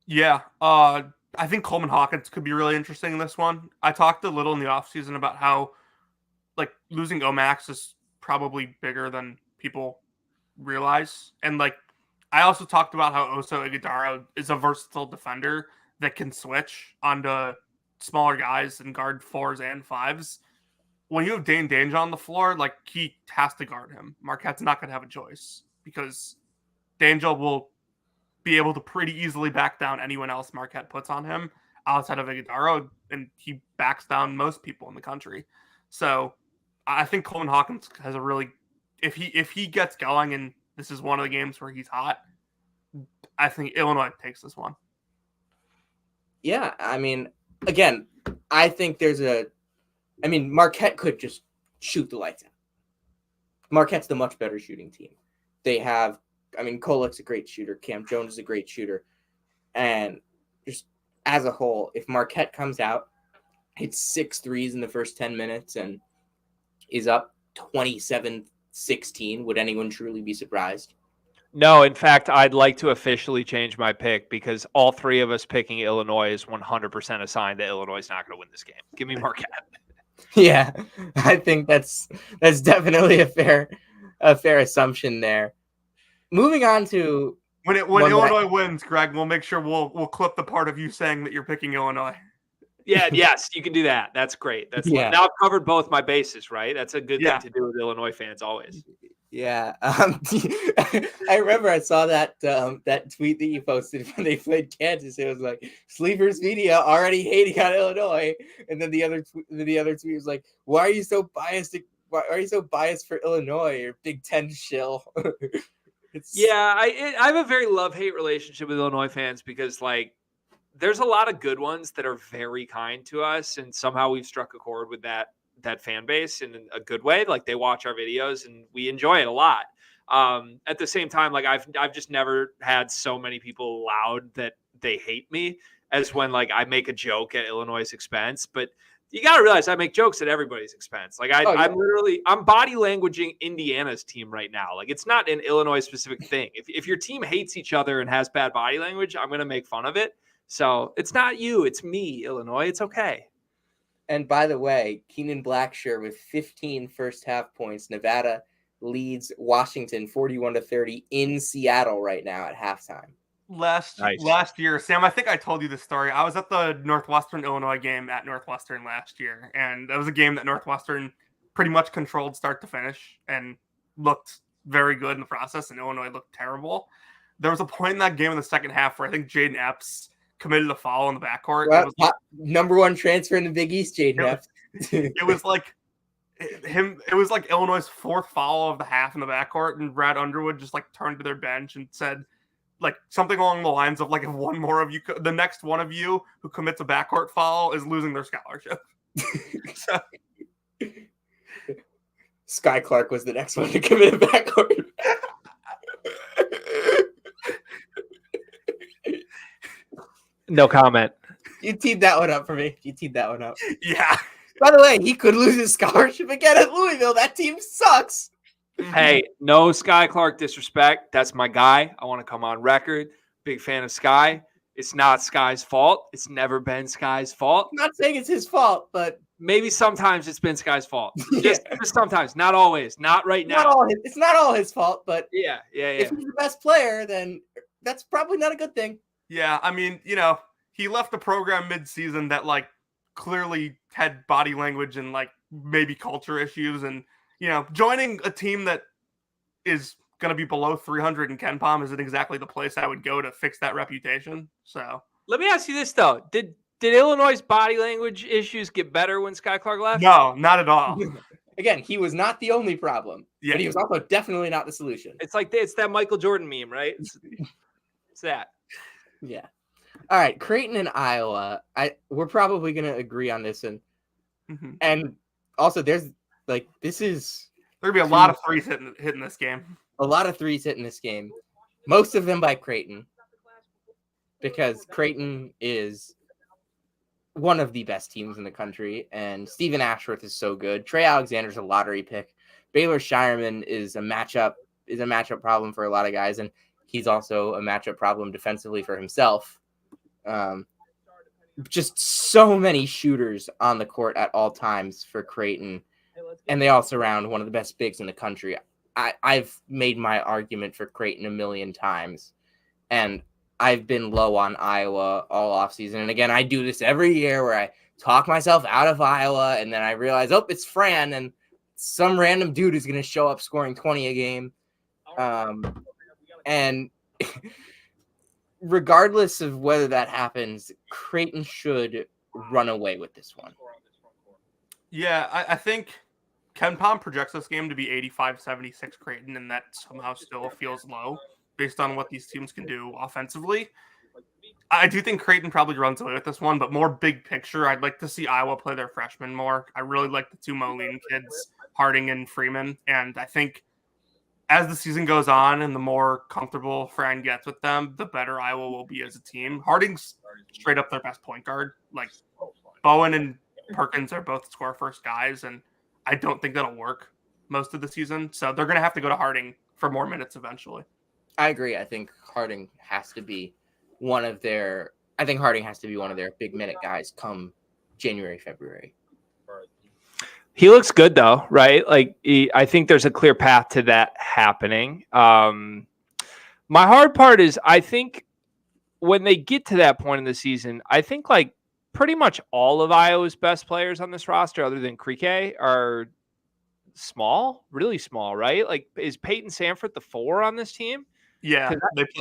Yeah. I think Coleman Hawkins could be really interesting in this one. I talked a little in the offseason about how, like, losing Omax is probably bigger than people realize. And, like, I also talked about how Oso Ighodaro is a versatile defender that can switch onto smaller guys and guard 4s and 5s. When you have Dane Dange on the floor, like, he has to guard him. Marquette's not going to have a choice, because Dange will be able to pretty easily back down anyone else Marquette puts on him outside of Ighodaro, and he backs down most people in the country. So I think Coleman Hawkins has a really, if he gets going, and this is one of the games where he's hot, I think Illinois takes this one. Yeah, I mean, again, I think Marquette could just shoot the lights out. Marquette's the much better shooting team. They have, Kolek's a great shooter. Cam Jones is a great shooter. And just as a whole, if Marquette comes out, hits 6 threes in the first 10 minutes and is up 27-16, would anyone truly be surprised? No, in fact, I'd like to officially change my pick, because all 3 of us picking Illinois is 100% a sign that Illinois is not going to win this game. Give me Marquette. Yeah, I think that's definitely a fair assumption there. Moving on to when Illinois wins, Greg, we'll make sure we'll clip the part of you saying that you're picking Illinois. Yeah, yes, you can do that. That's great. Now I've covered both my bases, right? That's a good thing to do with Illinois fans always. Yeah, I remember I saw that that tweet that you posted when they played Kansas. It was like Sleepers Media already hating on Illinois, and then the other tweet was like, "Why are you so biased? Why are you so biased for Illinois or Big Ten shill?" Yeah, I have a very love-hate relationship with Illinois fans because like there's a lot of good ones that are very kind to us, and somehow we've struck a chord with that fan base in a good way. Like they watch our videos and we enjoy it a lot. At the same time, like I've just never had so many people loud that they hate me as when like I make a joke at Illinois' expense. But you got to realize I make jokes at everybody's expense. Like I'm body languaging Indiana's team right now. Like it's not an Illinois specific thing. If your team hates each other and has bad body language, I'm going to make fun of it. So it's not you, it's me, Illinois. It's okay. And by the way, Keenan Blackshear with 15 first half points. Nevada leads Washington 41-30 in Seattle right now at halftime. Last year, Sam, I think I told you this story. I was at the Northwestern Illinois game at Northwestern last year, and that was a game that Northwestern pretty much controlled start to finish and looked very good in the process, and Illinois looked terrible. There was a point in that game in the second half where I think Jaden Epps committed a foul in the backcourt. Well, number one transfer in the Big East, Jaden Epps. It was like Illinois' fourth foul of the half in the backcourt, and Brad Underwood just like turned to their bench and said like something along the lines of like, if one more of you, the next one of you who commits a backcourt foul is losing their scholarship. So. Sky Clark was the next one to commit a backcourt. No comment. You teed that one up for me. You teed that one up. Yeah. By the way, he could lose his scholarship again at Louisville. That team sucks. Hey, no Sky Clark disrespect. That's my guy. I want to come on record. Big fan of Sky. It's not Sky's fault. It's never been Sky's fault. I'm not saying it's his fault, but maybe sometimes it's been Sky's fault. Just sometimes, not always. Not right now. It's not all his fault, but yeah. If he's the best player, then that's probably not a good thing. Yeah, I mean, he left the program mid-season that like clearly had body language and like maybe culture issues, and joining a team that is going to be below 300 in KenPom isn't exactly the place I would go to fix that reputation. So let me ask you this though: Did Illinois' body language issues get better when Sky Clark left? No, not at all. Again, he was not the only problem, but he was also definitely not the solution. It's that Michael Jordan meme, right? It's that. Yeah. All right, Creighton and Iowa. We're probably going to agree on this, and also there's like there's gonna be a lot of threes hitting this game. A lot of threes hitting this game. Most of them by Creighton, because Creighton is one of the best teams in the country, and Stephen Ashworth is so good. Trey Alexander's a lottery pick. Baylor Shireman is a matchup problem for a lot of guys, and he's also a matchup problem defensively for himself. Just so many shooters on the court at all times for Creighton, and they all surround one of the best bigs in the country. I've made my argument for Creighton a million times, and I've been low on Iowa all offseason. And again, I do this every year where I talk myself out of Iowa, and then I realize, it's Fran, and some random dude is going to show up scoring 20 a game. And regardless of whether that happens, Creighton should run away with this one. Yeah, I think KenPom projects this game to be 85-76 Creighton, and that somehow still feels low based on what these teams can do offensively. I do think Creighton probably runs away with this one, but more big picture, I'd like to see Iowa play their freshmen more. I really like the two Moline kids, Harding and Freeman, and I think as the season goes on and the more comfortable Fran gets with them, the better Iowa will be as a team. Harding's straight up their best point guard. Like Bowen and Perkins are both score first guys, and I don't think that'll work most of the season. So they're going to have to go to Harding for more minutes eventually. I agree. I think Harding has to be one of their big minute guys come January, February. He looks good though, right? Like I think there's a clear path to that happening. My hard part is I think when they get to that point in the season, I think like pretty much all of Iowa's best players on this roster, other than Krike, are small, really small, right? Like, is Peyton Sanford the 4 on this team? Yeah,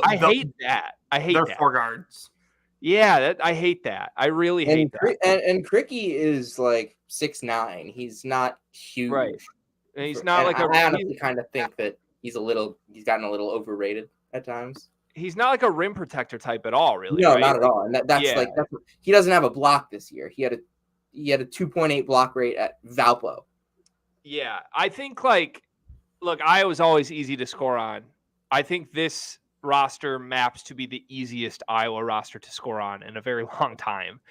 I hate that. I hate they're that. 4 guards. Yeah, I hate that. I really hate that. And Cricky is like 6'9". He's not huge. Right. And he's not like I honestly kind of think that he's gotten a little overrated at times. He's not like a rim protector type at all, really. No, right? not at all. And that's Yeah. he doesn't have a block this year. He had a 2.8 block rate at Valpo. Yeah, I think look, Iowa's always easy to score on. I think this roster maps to be the easiest Iowa roster to score on in a very long time.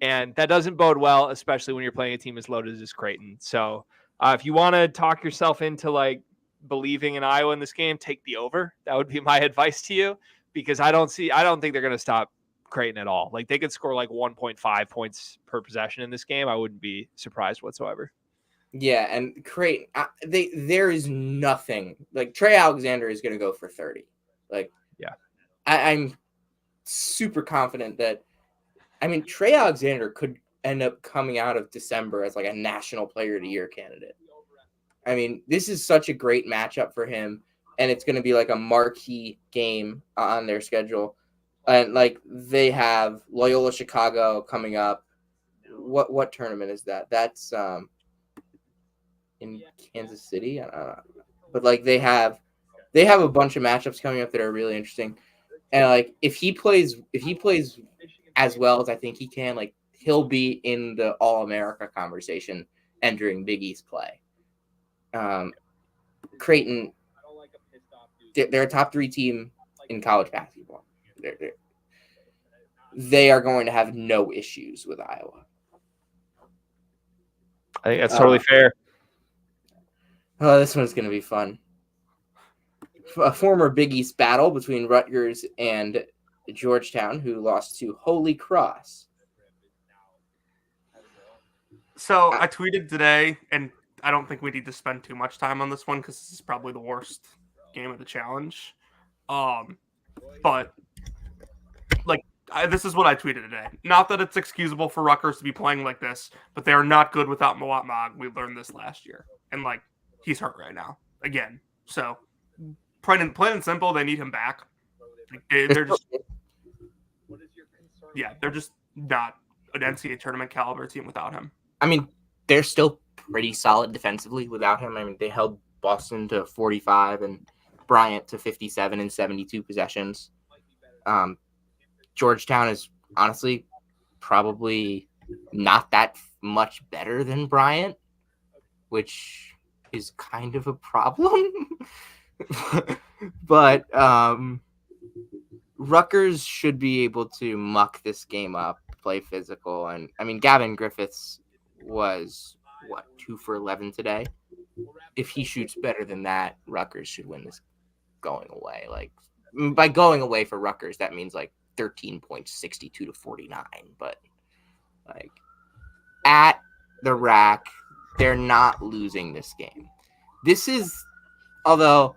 And that doesn't bode well, especially when you're playing a team as loaded as Creighton. So if you want to talk yourself into like believing in Iowa in this game, take the over. That would be my advice to you, because I don't think they're going to stop Creighton at all. Like, they could score like 1.5 points per possession in this game. I wouldn't be surprised whatsoever. Yeah, and Creighton, there is nothing. Like, Trey Alexander is going to go for 30. Like, yeah, I'm super confident that, Trey Alexander could end up coming out of December as like a National Player of the Year candidate. This is such a great matchup for him, and it's going to be like a marquee game on their schedule. And like, they have Loyola Chicago coming up. What tournament is that? That's in Kansas City. But like, they have a bunch of matchups coming up that are really interesting. And like, if he plays as well as I think he can, like, he'll be in the All-America conversation entering Big East play. Creighton, they're a top 3 team in college basketball. They are going to have no issues with Iowa. I think that's totally fair. Oh, this one's going to be fun. A former Big East battle between Rutgers and Georgetown, who lost to Holy Cross. So I tweeted today, and I don't think we need to spend too much time on this one because this is probably the worst game of the challenge. But like, this is what I tweeted today. Not that it's excusable for Rutgers to be playing like this, but they are not good without Mawat Mag. We learned this last year, and like, he's hurt right now again. So plain and simple, they need him back. They're just, they're just not an NCAA tournament caliber team without him. They're still pretty solid defensively without him. They held Boston to 45 and Bryant to 57 and 72 possessions. Georgetown is honestly probably not that much better than Bryant, which is kind of a problem. But Rutgers should be able to muck this game up, play physical. And Gavin Griffiths was 2 for 11 today. If he shoots better than that, Rutgers should win this going away. Like, by going away for Rutgers, that means like 13.62 to 49. But like, at the rack, they're not losing this game. Although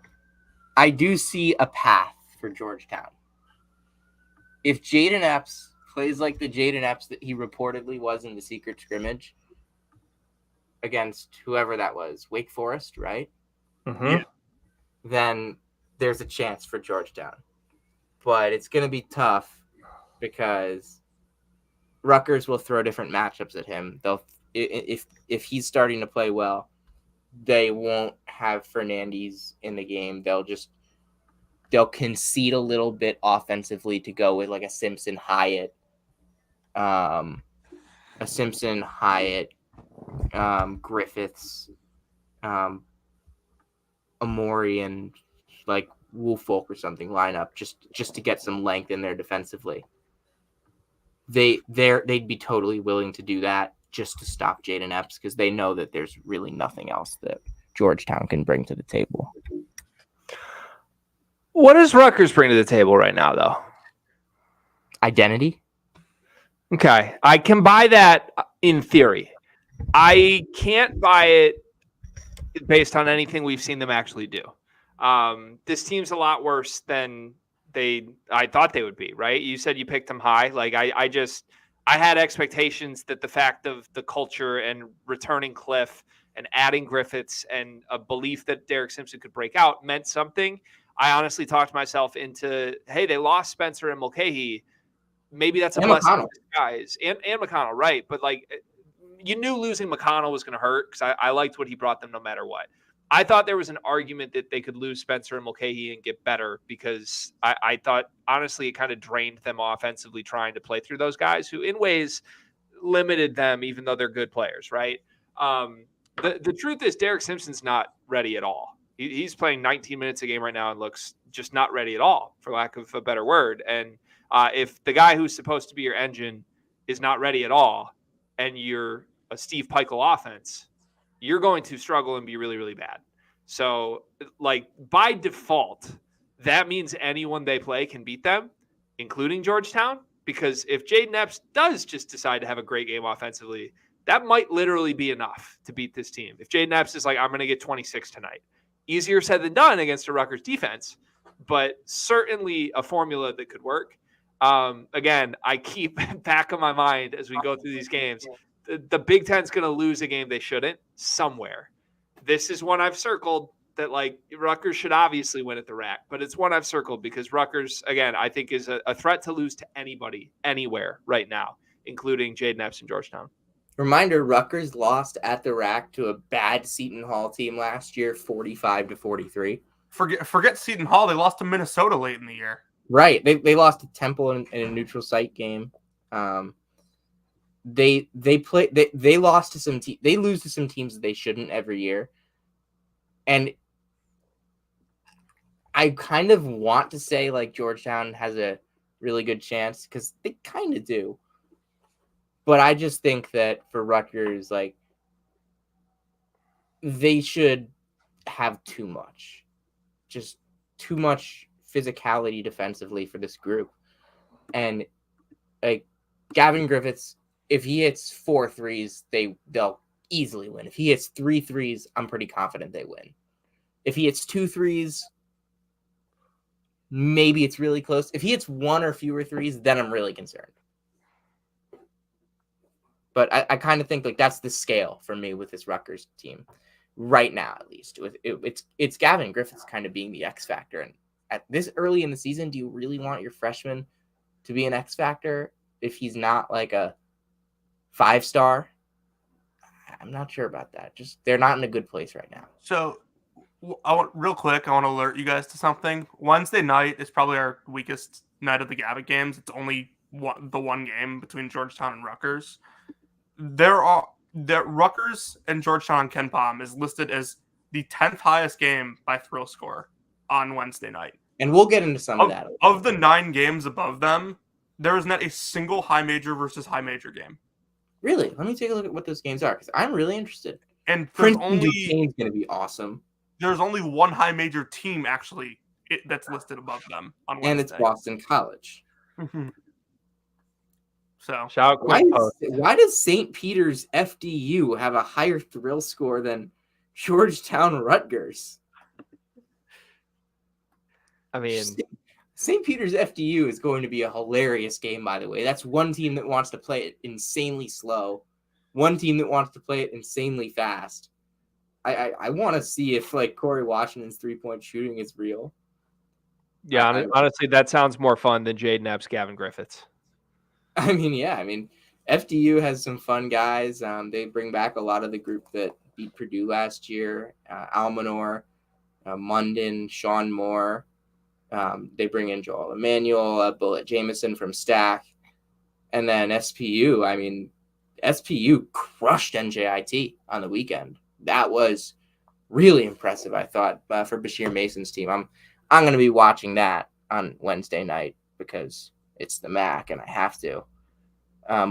I do see a path for Georgetown. If Jaden Epps plays like the Jaden Epps that he reportedly was in the secret scrimmage against whoever that was, Wake Forest, right? Mm-hmm. Yeah. Then there's a chance for Georgetown. But it's going to be tough because Rutgers will throw different matchups at him. If he's starting to play well, they won't have Fernandes in the game. They'll concede a little bit offensively to go with like a Simpson Hyatt, Griffiths, Amori, and like Woolfolk or something lineup just to get some length in there defensively. They'd be totally willing to do that just to stop Jaden Epps because they know that there's really nothing else that Georgetown can bring to the table. What does Rutgers bring to the table right now, though? Identity. Okay, I can buy that in theory. I can't buy it based on anything we've seen them actually do. This team's a lot worse than I thought they would be, right? You said you picked them high. Like, I had expectations that the fact of the culture and returning Cliff and adding Griffiths and a belief that Derek Simpson could break out meant something. I honestly talked myself into, hey, they lost Spencer and Mulcahy. Maybe that's a And blessing McConnell. in disguise. And McConnell, right. But like, you knew losing McConnell was going to hurt because I liked what he brought them no matter what. I thought there was an argument that they could lose Spencer and Mulcahy and get better because I thought, honestly, it kind of drained them offensively trying to play through those guys who, in ways, limited them, even though they're good players, right? The truth is Derek Simpson's not ready at all. He's playing 19 minutes a game right now and looks just not ready at all, for lack of a better word. And if the guy who's supposed to be your engine is not ready at all, and you're a Steve Peichel offense, you're going to struggle and be really, really bad. So, like, by default, that means anyone they play can beat them, including Georgetown. Because if Jaden Epps does just decide to have a great game offensively, that might literally be enough to beat this team. If Jaden Epps is like, I'm going to get 26 tonight. Easier said than done against a Rutgers defense, but certainly a formula that could work. Again, I keep back of my mind as we go through these games, the Big Ten's going to lose a game they shouldn't somewhere. This is one I've circled that, like, Rutgers should obviously win at the rack, but it's one I've circled because Rutgers, again, I think is a threat to lose to anybody, anywhere right now, including Jaden Epps and Georgetown. Reminder, Rutgers lost at the rack to a bad Seton Hall team last year, 45-43. Forget Seton Hall. They lost to Minnesota late in the year. Right. They lost to Temple in a neutral site game. They lost to some they lose to some teams that they shouldn't every year. And I kind of want to say like Georgetown has a really good chance because they kind of do. But I just think that for Rutgers, like, they should have too much. Just too much physicality defensively for this group. And, like, Gavin Griffiths, if he hits 4 threes, they'll easily win. If he hits 3 threes, I'm pretty confident they win. If he hits 2 threes, maybe it's really close. If he hits 1 or fewer threes, then I'm really concerned. But I kind of think like that's the scale for me with this Rutgers team right now, at least. It's Gavin Griffiths kind of being the X factor. And at this early in the season, do you really want your freshman to be an X factor if he's not like a 5-star? I'm not sure about that. Just they're not in a good place right now. So, real quick, I want to alert you guys to something. Wednesday night is probably our weakest night of the Gavitt games. It's only the one game between Georgetown and Rutgers. Rutgers and Georgetown on Ken Palm is listed as the 10th highest game by thrill score on Wednesday night. And we'll get into some of that. Of the 9 games above them, there is not a single high major versus high major game. Really? Let me take a look at what those games are because I'm really interested. And Princeton Duquesne's going to be awesome. There's only one high major team actually that's listed above them on Wednesday. And it's Boston College. So shout out why does St. Peter's FDU have a higher thrill score than Georgetown Rutgers? I mean, St. Peter's FDU is going to be a hilarious game, by the way. That's one team that wants to play it insanely slow, one team that wants to play it insanely fast. I want to see if like Corey Washington's 3-point shooting is real. Yeah, honestly, that sounds more fun than Jaden Epps, Gavin Griffiths. I mean, yeah. I mean, FDU has some fun guys. They bring back a lot of the group that beat Purdue last year. Almanor, Munden, Sean Moore. They bring in Joel Emmanuel, Bullet Jameson from Stack. And then SPU. I mean, SPU crushed NJIT on the weekend. That was really impressive, I thought, for Bashir Mason's team. I'm going to be watching that on Wednesday night because it's the MAC, and I have to.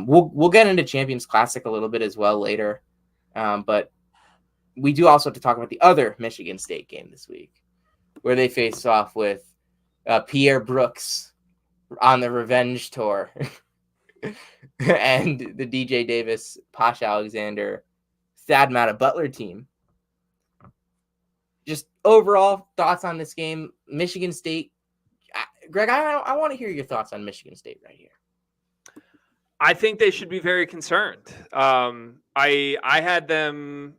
We'll get into Champions Classic a little bit as well later, but we do also have to talk about the other Michigan State game this week, where they face off with Pierre Brooks on the revenge tour, and the DJ Davis, Posh Alexander, Thad Matta Butler team. Just overall thoughts on this game, Michigan State. Greg, I want to hear your thoughts on Michigan State right here. I think they should be very concerned. I had them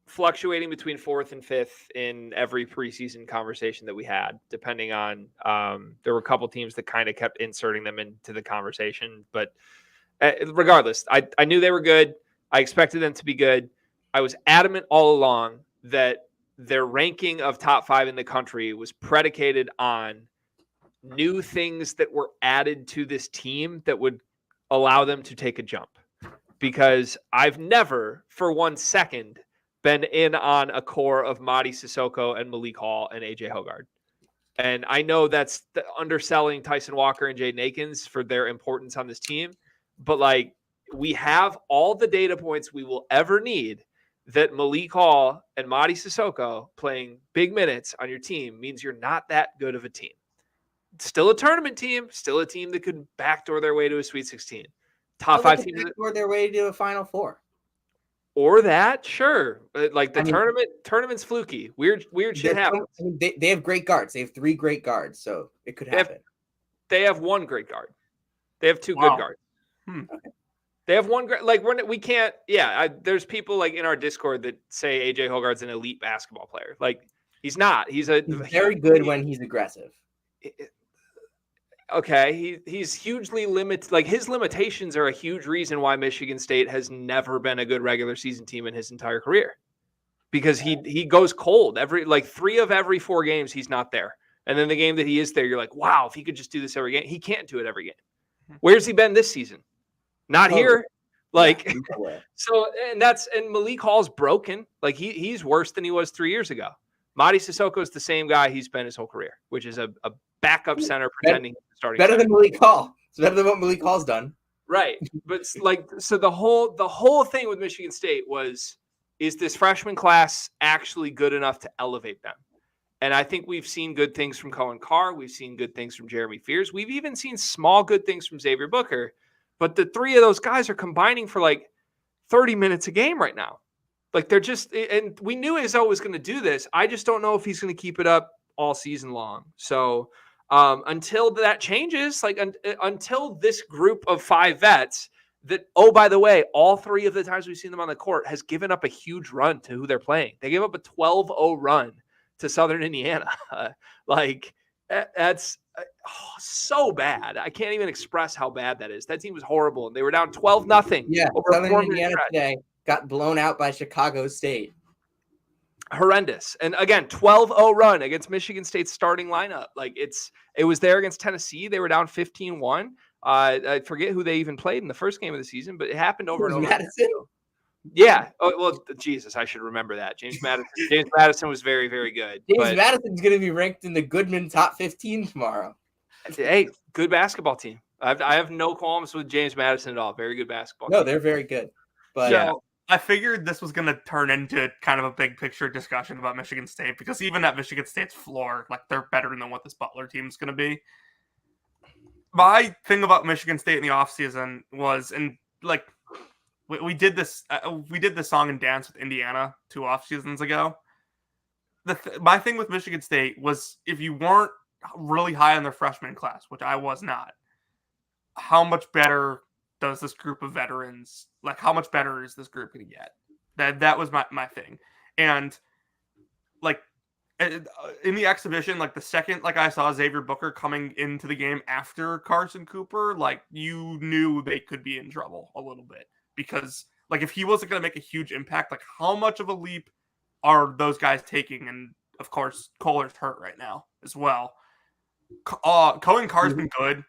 fluctuating between 4th and 5th in every preseason conversation that we had, depending on there were a couple teams that kind of kept inserting them into the conversation. But regardless, I knew they were good. I expected them to be good. I was adamant all along that their ranking of top 5 in the country was predicated on new things that were added to this team that would allow them to take a jump. Because I've never, for 1 second, been in on a core of Mady Sissoko and Malik Hall and AJ Hoggard. And I know that's underselling Tyson Walker and Jaden Akins for their importance on this team. But like, we have all the data points we will ever need that Malik Hall and Mady Sissoko playing big minutes on your team means you're not that good of a team. Still a tournament team, still a team that could backdoor their way to a Sweet 16. Top 5 teams backdoor their way to a Final Four. Or that, sure. Like tournament's fluky. Weird shit happens. They have great guards. They have 3 great guards, so it could happen. They have 1 great guard. They have 2 good guards. Okay. They have 1 great. Like we can't. Yeah, there's people like in our Discord that say AJ Hoggard's an elite basketball player. Like he's not. He's very good when he's aggressive. Okay, he's hugely limited. Like his limitations are a huge reason why Michigan State has never been a good regular season team in his entire career, because he goes cold every 3 of every 4 games he's not there, and then the game that he is there, you're like, wow, if he could just do this every game. He can't do it every game. Where's he been this season? Not here. Like so, and Malik Hall's broken. Like he's worse than he was 3 years ago. Mady Sissoko is the same guy he's been his whole career, which is a backup center pretending he's starting. Better than Malik Hall. It's better than what Malik Hall's done. Right. But so the whole thing with Michigan State was, is this freshman class actually good enough to elevate them? And I think we've seen good things from Cohen Carr. We've seen good things from Jeremy Fears. We've even seen small good things from Xavier Booker. But the 3 of those guys are combining for 30 minutes a game right now. Like they're just, and we knew Izzo was going to do this. I just don't know if he's going to keep it up all season long. So until that changes, until this group of 5 vets that, oh, by the way, all 3 of the times we've seen them on the court has given up a huge run to who they're playing. They gave up a 12-0 run to Southern Indiana. That's so bad. I can't even express how bad that is. That team was horrible. And they were down 12-0. Yeah, Southern Indiana today got blown out by Chicago State. Horrendous. And again, 12-0 run against Michigan State's starting lineup. It was there against Tennessee. They were down 15-1. I forget who they even played in the first game of the season, but it happened over and over. Madison. Yeah. Oh, well, Jesus, I should remember that. James Madison was very, very good. Madison's going to be ranked in the Goodman top 15 tomorrow. Hey, good basketball team. I have no qualms with James Madison at all. Very good basketball team. No, they're very good. But yeah. I figured this was going to turn into kind of a big picture discussion about Michigan State, because even at Michigan State's floor, they're better than what this Butler team is going to be. My thing about Michigan State in the offseason was, and we did this song and dance with Indiana 2 off seasons ago. My thing with Michigan State was, if you weren't really high on their freshman class, which I was not, how much better does this group of veterans, how much better is this group going to get? That was my thing. And in the exhibition, the second I saw Xavier Booker coming into the game after Carson Cooper, you knew they could be in trouble a little bit, because if he wasn't going to make a huge impact, how much of a leap are those guys taking? And of course, Kohler's hurt right now as well. Cohen Carr's been good.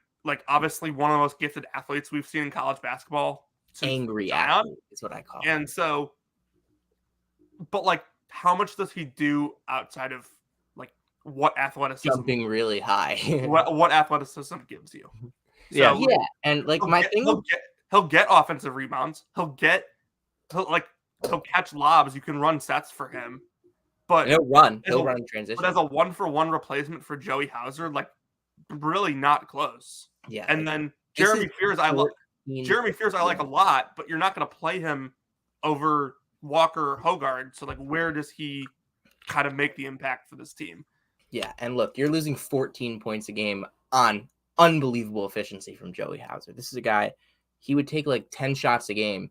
Obviously one of the most gifted athletes we've seen in college basketball. Angry athlete is what I call him. And so, but how much does he do outside of what athleticism? Jumping really high. what athleticism gives you? Yeah. So, yeah. And he'll get offensive rebounds. He'll catch lobs. You can run sets for him. But he'll run in transition. But as a 1-for-1 replacement for Joey Hauser, really not close. Yeah. And then Jeremy Fears, I like a lot, but you're not going to play him over Walker or Hoggard. So where does he kind of make the impact for this team? Yeah, and look, you're losing 14 points a game on unbelievable efficiency from Joey Hauser. This is a guy he would take like 10 shots a game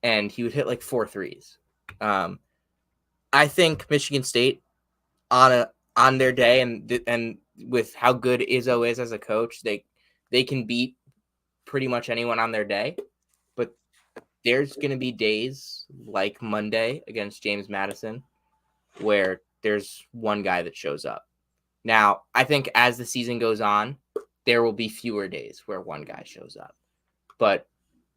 and he would hit like 4 threes. I think Michigan State on their day and with how good Izzo is as a coach, they can beat pretty much anyone on their day. But there's going to be days like Monday against James Madison where there's one guy that shows up. Now, I think as the season goes on, there will be fewer days where one guy shows up. But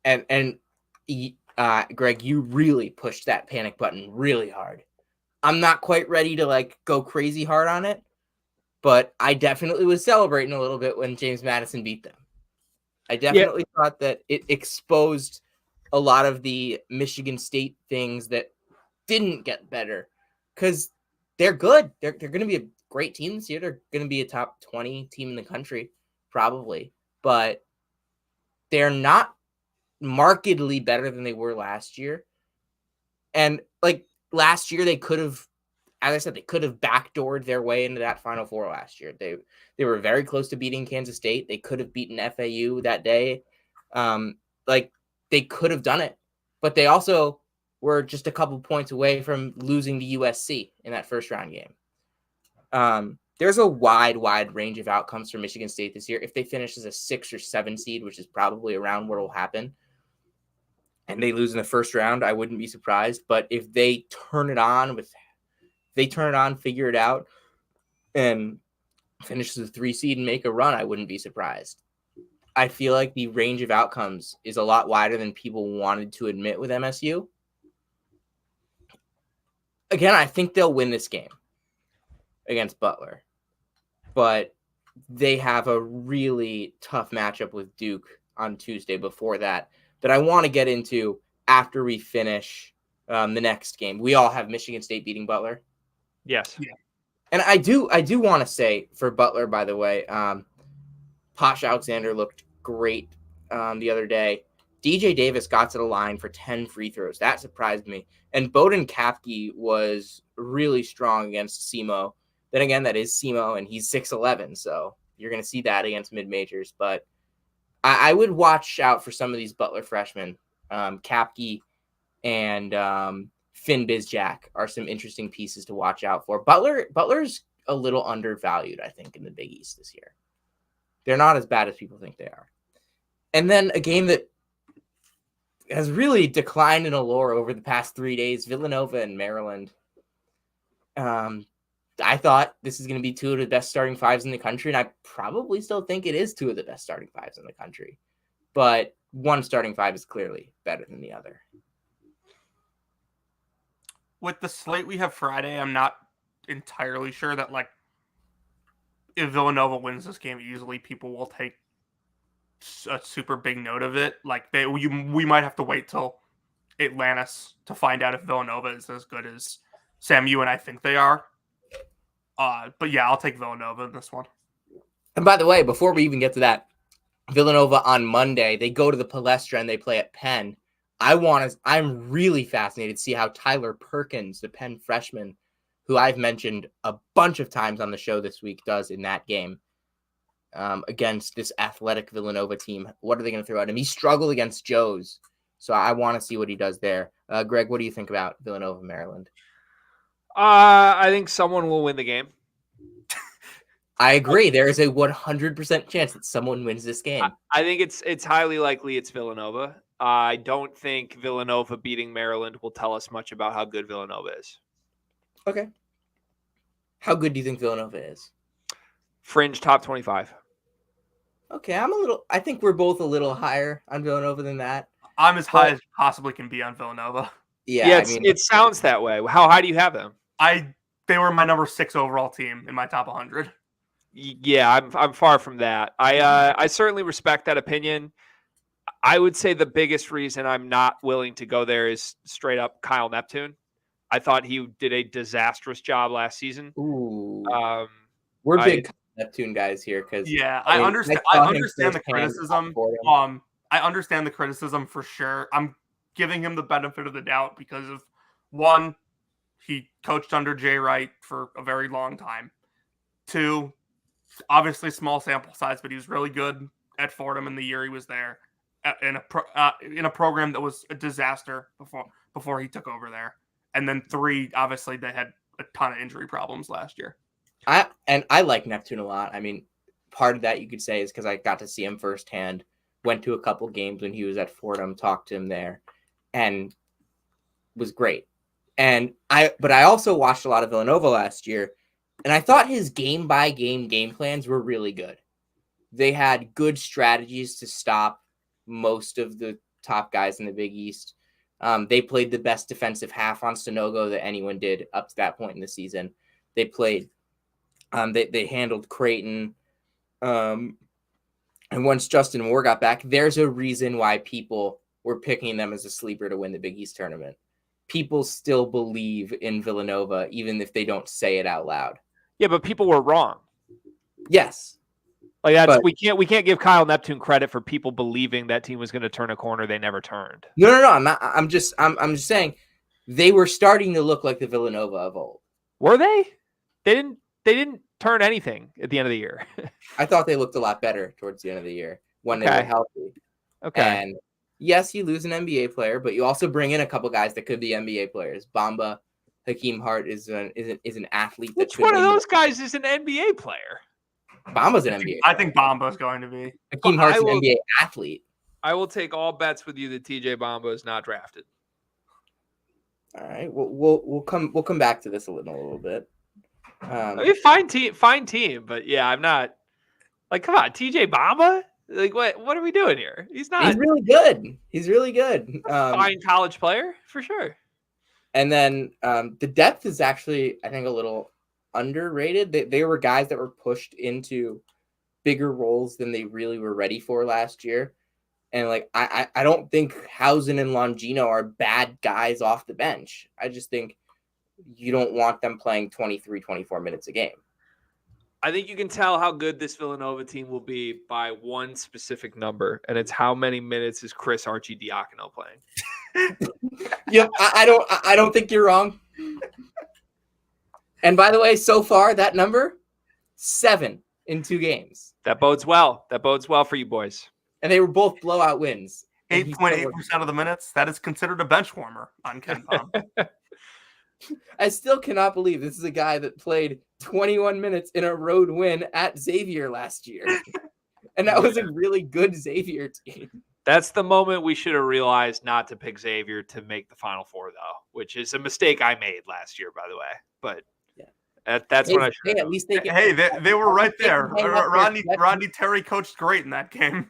Greg, you really pushed that panic button really hard. I'm not quite ready to like go crazy hard on it, but I definitely was celebrating a little bit when James Madison beat them. I definitely thought that it exposed a lot of the Michigan State things that didn't get better because they're good. They're going to be a great team this year. They're going to be a top 20 team in the country, probably, but they're not markedly better than they were last year. And like last year, they could have, as I said, they could have backdoored their way into that Final Four last year. They were very close to beating Kansas State. They could have beaten FAU that day. Like they could have done it, but they also were just a couple points away from losing to USC in that first round game. There's a wide range of outcomes for Michigan State this year. If they finish as a 6 or 7 seed, which is probably around what will happen, and they lose in the first round, I wouldn't be surprised. But if they turn it on, figure it out, and finish as a 3 seed and make a run, I wouldn't be surprised. I feel like the range of outcomes is a lot wider than people wanted to admit with MSU. Again, I think they'll win this game against Butler, but they have a really tough matchup with Duke on Tuesday before that I want to get into after we finish the next game. We all have Michigan State beating Butler. Yes. Yeah. And I do want to say for Butler, by the way, Posh Alexander looked great the other day. DJ Davis got to the line for 10 free throws. That surprised me. And Bowden Kapke was really strong against SEMO. Then again, that is SEMO, and he's 6'11", so you're going to see that against mid-majors. But I would watch out for some of these Butler freshmen. Kapke and Finn Bizjack are some interesting pieces to watch out for. Butler's a little undervalued, I think, in the Big East this year. They're not as bad as people think they are. And then a game that has really declined in allure over the past 3 days, Villanova and Maryland. I thought this is going to be 2 of the best starting fives in the country, and I probably still think it is 2 of the best starting fives in the country. But one starting five is clearly better than the other. With the slate we have Friday, I'm not entirely sure that, like, if Villanova wins this game easily, people will take a super big note of it. Like, we might have to wait till Atlantis to find out if Villanova is as good as Sam, you and I think they are. But yeah, I'll take Villanova in this one. And by the way, before we even get to that, Villanova on Monday, they go to the Palestra and they play at Penn. I'm really fascinated to see how Tyler Perkins, the Penn freshman, who I've mentioned a bunch of times on the show this week, does in that game against this athletic Villanova team. What are they going to throw at him? He struggled against Joe's, so I want to see what he does there. Greg, what do you think about Villanova, Maryland? I think someone will win the game. I agree. There is a 100% chance that someone wins this game. I think it's highly likely it's Villanova. I don't think Villanova beating Maryland will tell us much about how good Villanova is. Okay. How good do you think Villanova is? Fringe top 25. Okay, I think we're both a little higher on Villanova than that. I'm as high as possibly can be on Villanova. Yeah, it sounds that way. How high do you have them? They were my number 6 overall team in my top 100. Yeah, I'm far from that. I certainly respect that opinion. I would say the biggest reason I'm not willing to go there is straight up Kyle Neptune. I thought he did a disastrous job last season. Ooh. We're big Neptune guys here because I understand the criticism. I understand the criticism for sure. I'm giving him the benefit of the doubt because of one, he coached under Jay Wright for a very long time. 2, obviously small sample size, but he was really good at Fordham in the year he was there. in a program that was a disaster before he took over there. And then 3, obviously, they had a ton of injury problems last year. I like Neptune a lot. I mean, part of that you could say is because I got to see him firsthand. Went to a couple games when he was at Fordham, talked to him there, and was great. But I also watched a lot of Villanova last year, and I thought his game by game plans were really good. They had good strategies to stop most of the top guys in the Big East. They played the best defensive half on Sonogo that anyone did up to that point in the season. They played, they handled Creighton. And once Justin Moore got back, there's a reason why people were picking them as a sleeper to win the Big East tournament. People still believe in Villanova, even if they don't say it out loud. Yeah, but people were wrong. Yes. Like that's we can't give Kyle Neptune credit for people believing that team was going to turn a corner they never turned. No. I'm not. I'm just saying they were starting to look like the Villanova of old. Were they? They didn't turn anything at the end of the year. I thought they looked a lot better towards the end of the year when they were healthy. Okay. And yes, you lose an NBA player, but you also bring in a couple guys that could be NBA players. Bamba, Hakeem Hart is an athlete. Which one of those guys is an NBA player? Bamba's an NBA player. I think Bamba's going to be. Hakeem Hart's an NBA athlete. I will take all bets with you that TJ Bamba is not drafted. All right, we'll come back to this a little bit. I mean, fine team, but yeah, I'm not like, come on, TJ Bamba. Like, what are we doing here? He's not. He's really good. He's really good. Fine college player for sure. And then the depth is actually, I think, a little underrated. They were guys that were pushed into bigger roles than they really were ready for last year. And like, I don't think Housen and Longino are bad guys off the bench. I just think you don't want them playing 23, 24 minutes a game. I think you can tell how good this Villanova team will be by one specific number, and it's how many minutes is Chris Arcidiacono playing. Yep, I don't think you're wrong. And by the way, so far that number 7 in 2 games. That bodes well. That bodes well for you boys. And they were both blowout wins. 8.8% of the minutes. That is considered a bench warmer on Ken Pom. I still cannot believe this is a guy that played 21 minutes in a road win at Xavier last year. And that was a really good Xavier team. That's the moment we should have realized not to pick Xavier to make the Final Four, though, which is a mistake I made last year, by the way. But that's when I should. Hey, at least they can. Hey, they were right there. Rodney Terry coached great in that game.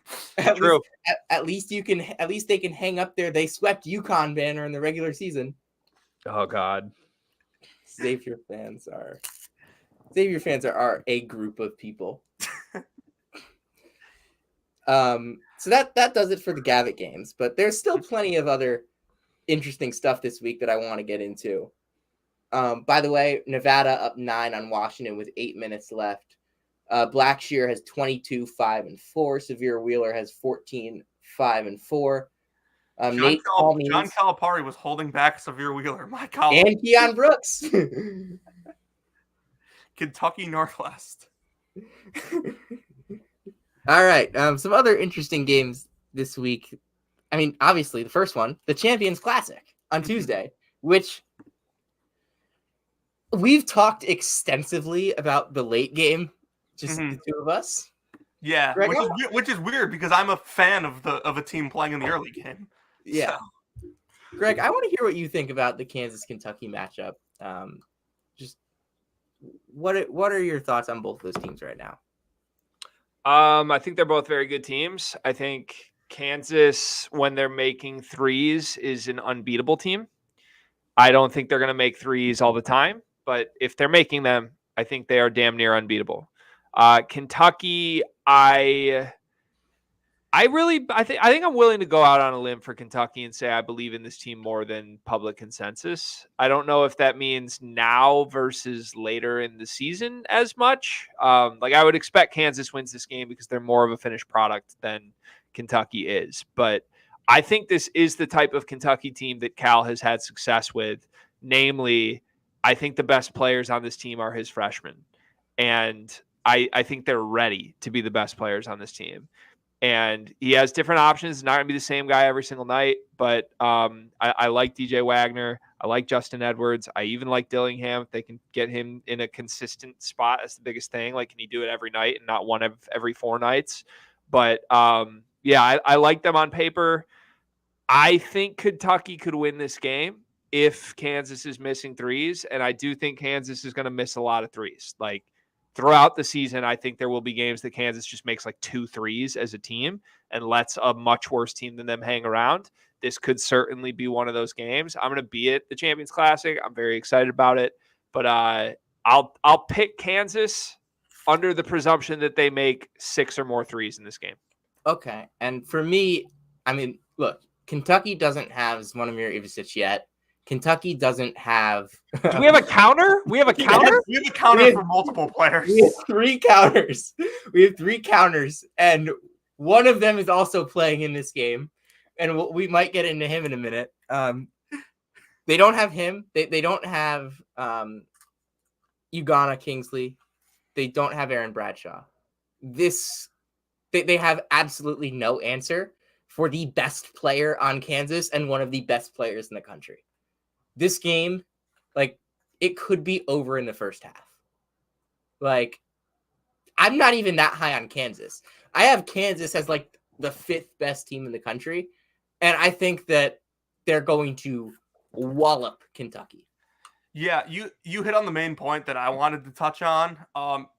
True. At least they can hang up there. They swept UConn banner in the regular season. Oh God. Xavier fans are a group of people. So that does it for the Gavitt games, but there's still plenty of other interesting stuff this week that I want to get into. By the way, Nevada up 9 on Washington with 8 minutes left. Blackshear has 22-5-4. Severe Wheeler has 14-5-4. Nate John Calipari was holding back Severe Wheeler. My God. And Keon Brooks. Kentucky Northwest. All right. Some other interesting games this week. I mean, obviously, the first one, the Champions Classic on Tuesday, which we've talked extensively about the late game, just the two of us. Yeah, which is weird because I'm a fan of a team playing in the early game. Yeah. So. Greg, I want to hear what you think about the Kansas-Kentucky matchup. Just what are your thoughts on both those teams right now? I think they're both very good teams. I think Kansas, when they're making threes, is an unbeatable team. I don't think they're going to make threes all the time, but if they're making them, I think they are damn near unbeatable. Kentucky, I think I'm willing to go out on a limb for Kentucky and say I believe in this team more than public consensus. I don't know if that means now versus later in the season as much. Like I would expect Kansas wins this game because they're more of a finished product than Kentucky is. But I think this is the type of Kentucky team that Cal has had success with. Namely, I think the best players on this team are his freshmen. And I think they're ready to be the best players on this team. And he has different options. Not going to be the same guy every single night, but I like DJ Wagner. I like Justin Edwards. I even like Dillingham. If they can get him in a consistent spot, that's the biggest thing. Like, can he do it every night and not one every 4 nights? But I like them on paper. I think Kentucky could win this game if Kansas is missing threes, and I do think Kansas is going to miss a lot of threes. Like, throughout the season, I think there will be games that Kansas just makes like 2 threes as a team and lets a much worse team than them hang around. This could certainly be one of those games. I'm going to be at the Champions Classic. I'm very excited about it, but I'll pick Kansas under the presumption that they make 6 or more threes in this game. Okay, and for me, I mean, look, Kentucky doesn't have Zvonimir Ivicic yet. Kentucky doesn't have. Do we have a counter? We have a counter? We have a counter for multiple players. We have 3 counters. We have 3 counters, and one of them is also playing in this game, and we might get into him in a minute. They don't have him. They don't have Ugonna Kingsley. They don't have Aaron Bradshaw. They have absolutely no answer for the best player on Kansas and one of the best players in the country. This game, like, it could be over in the first half. Like, I'm not even that high on Kansas. I have Kansas as like the 5th best team in the country, and I think that they're going to wallop Kentucky. Yeah, you hit on the main point that I wanted to touch on.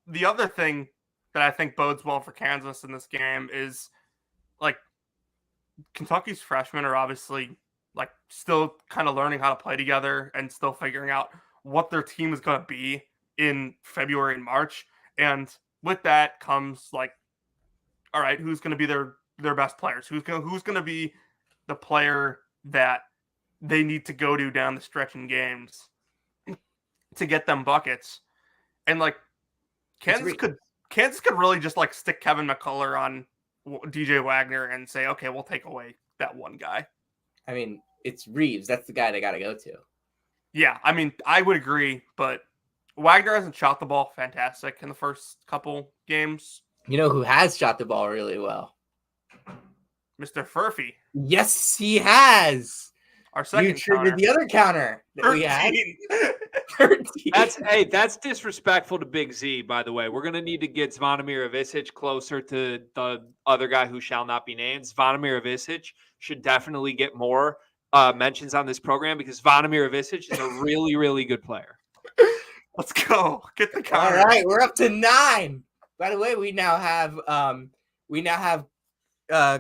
The other thing that I think bodes well for Kansas in this game is, like, Kentucky's freshmen are obviously, like, still kind of learning how to play together and still figuring out what their team is going to be in February and March. And with that comes, like, all right, who's going to be their best players? Who's going to be the player that they need to go to down the stretch in games to get them buckets? And, like, Kansas could really just, like, stick Kevin McCullough on DJ Wagner and say, okay, we'll take away that one guy. I mean, it's Reeves. That's the guy they got to go to. Yeah, I mean, I would agree, but Wagner hasn't shot the ball fantastic in the first couple games. You know who has shot the ball really well? Mr. Furphy. Yes, he has. Our second You triggered counter. the other counter that we had. 13. That's disrespectful to Big Z, by the way. We're going to need to get Zvonimir Ivicic closer to the other guy who shall not be named. Zvonimir Ivicic should definitely get more mentions on this program because Zvonimir Ivicic is a really, really good player. Let's go. Get the counter. All right, we're up to 9. By the way, we now have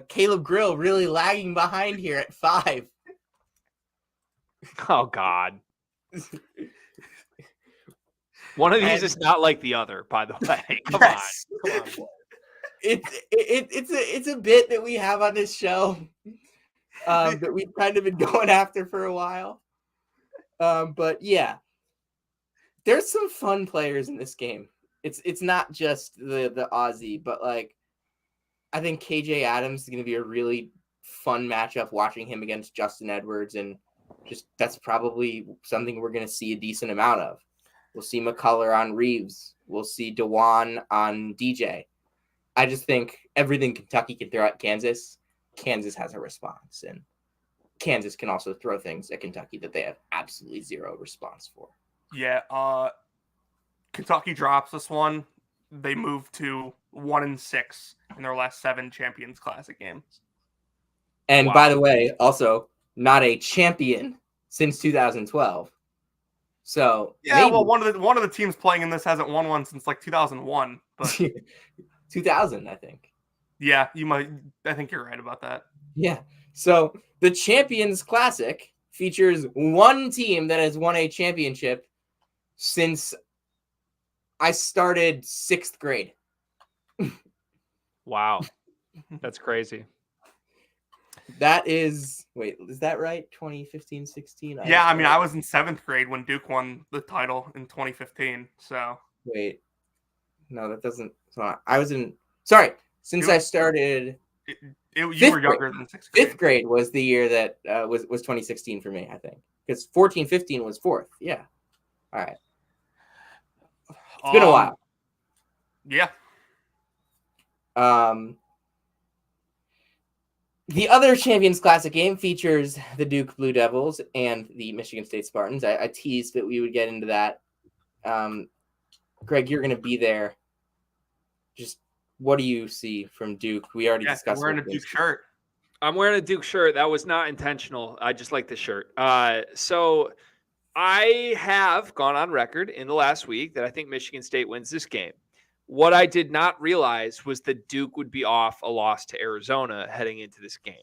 Caleb Grill really lagging behind here at 5. Oh, God. One of these is not like the other, by the way. Come on. It's a bit that we have on this show that we've kind of been going after for a while. But yeah, there's some fun players in this game. It's not just the Aussie, but, like, I think KJ Adams is going to be a really fun matchup watching him against Justin Edwards, and just that's probably something we're going to see a decent amount of. We'll see McCullough on Reeves. We'll see DeJuan on DJ. I just think everything Kentucky can throw at Kansas has a response, and Kansas can also throw things at Kentucky that they have absolutely zero response for. Yeah, Kentucky drops this one. They move to 1-6 in their last 7 Champions Classic games. And Wow. by the way, also not a champion since 2012. So Yeah, maybe well, one of the teams playing in this hasn't won one since, like, 2001. But 2000, I think. yeah, I think you're right about that. Yeah. So the Champions Classic features one team that has won a championship since I started 6th grade. Wow. That's crazy. That is, wait, is that right? 2015, 16? Yeah, I mean, I was in 7th grade when Duke won the title in 2015. So wait, no, that doesn't. I was in. Sorry, since I started. you were younger than 6th grade. 5th grade was the year that was 2016 for me, I think, because 14, 15 was 4th. Yeah. All right. It's been a while. Yeah. The other Champions Classic game features the Duke Blue Devils and the Michigan State Spartans. I teased that we would get into that. Greg, you're going to be there. Just what do you see from Duke? We already discussed. Wearing a Duke shirt. I'm wearing a Duke shirt. That was not intentional. I just like the shirt. So I have gone on record in the last week that I think Michigan State wins this game. What I did not realize was that Duke would be off a loss to Arizona heading into this game.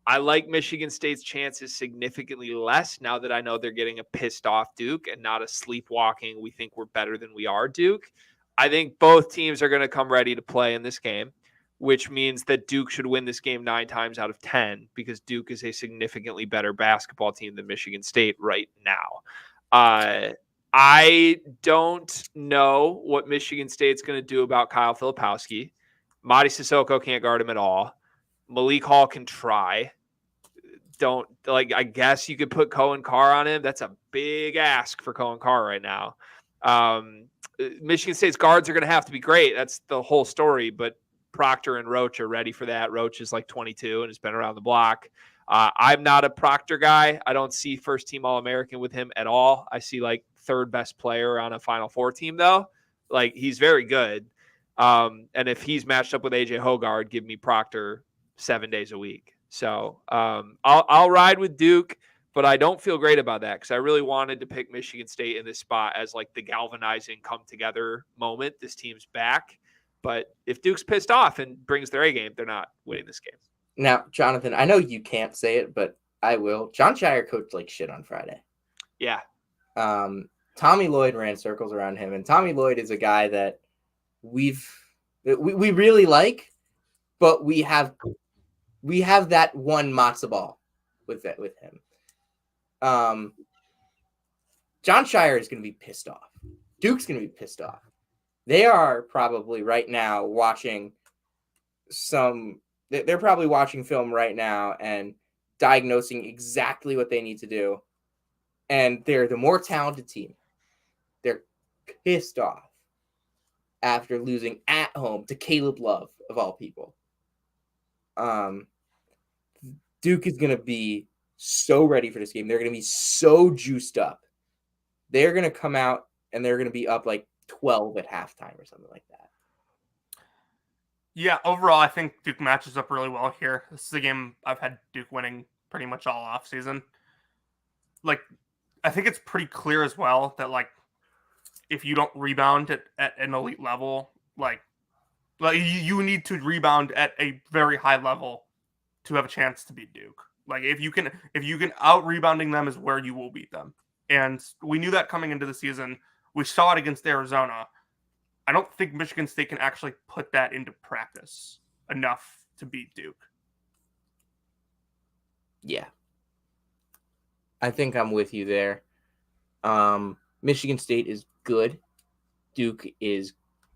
I like Michigan State's chances significantly less now that I know they're getting a pissed off Duke and not a sleepwalking, we think we're better than we are Duke. I think both teams are going to come ready to play in this game, which means that Duke should win this game 9 times out of 10 because Duke is a significantly better basketball team than Michigan State right now. I don't know what Michigan State's going to do about Kyle Filipowski. Madi Sissoko can't guard him at all. Malik Hall can try. I guess you could put Cohen Carr on him. That's a big ask for Cohen Carr right now. Michigan State's guards are going to have to be great. That's the whole story, but Proctor and Roach are ready for that. Roach is like 22 and has been around the block. I'm not a Proctor guy. I don't see first team All-American with him at all. I see like third best player on a Final Four team though. Like he's very good. And if he's matched up with AJ Hoggard, give me Proctor 7 days a week. So I'll ride with Duke, but I don't feel great about that because I really wanted to pick Michigan State in this spot as like the galvanizing come together moment. This team's back. But if Duke's pissed off and brings their A game, they're not winning this game. Now, Jonathan, I know you can't say it, but I will. John Shire coached like shit on Friday. Yeah. Tommy Lloyd ran circles around him, and Tommy Lloyd is a guy that we really like, but we have that one matzo ball with him. John Shire is going to be pissed off. Duke's going to be pissed off. They are probably right now watching they're probably watching film right now and diagnosing exactly what they need to do. And they're the more talented team. They're pissed off after losing at home to Caleb Love, of all people. Duke is going to be so ready for this game. They're going to be so juiced up. They're going to come out and they're going to be up like 12 at halftime or something like that. Yeah, overall, I think Duke matches up really well here. This is a game I've had Duke winning pretty much all off season. Like, I think it's pretty clear as well that like if you don't rebound at an elite level, like you need to rebound at a very high level to have a chance to beat Duke. Like if you can out rebounding them is where you will beat them. And we knew that coming into the season. We saw it against Arizona. I don't think Michigan State can actually put that into practice enough to beat Duke. Yeah. I think I'm with you there. Michigan State is good. Duke is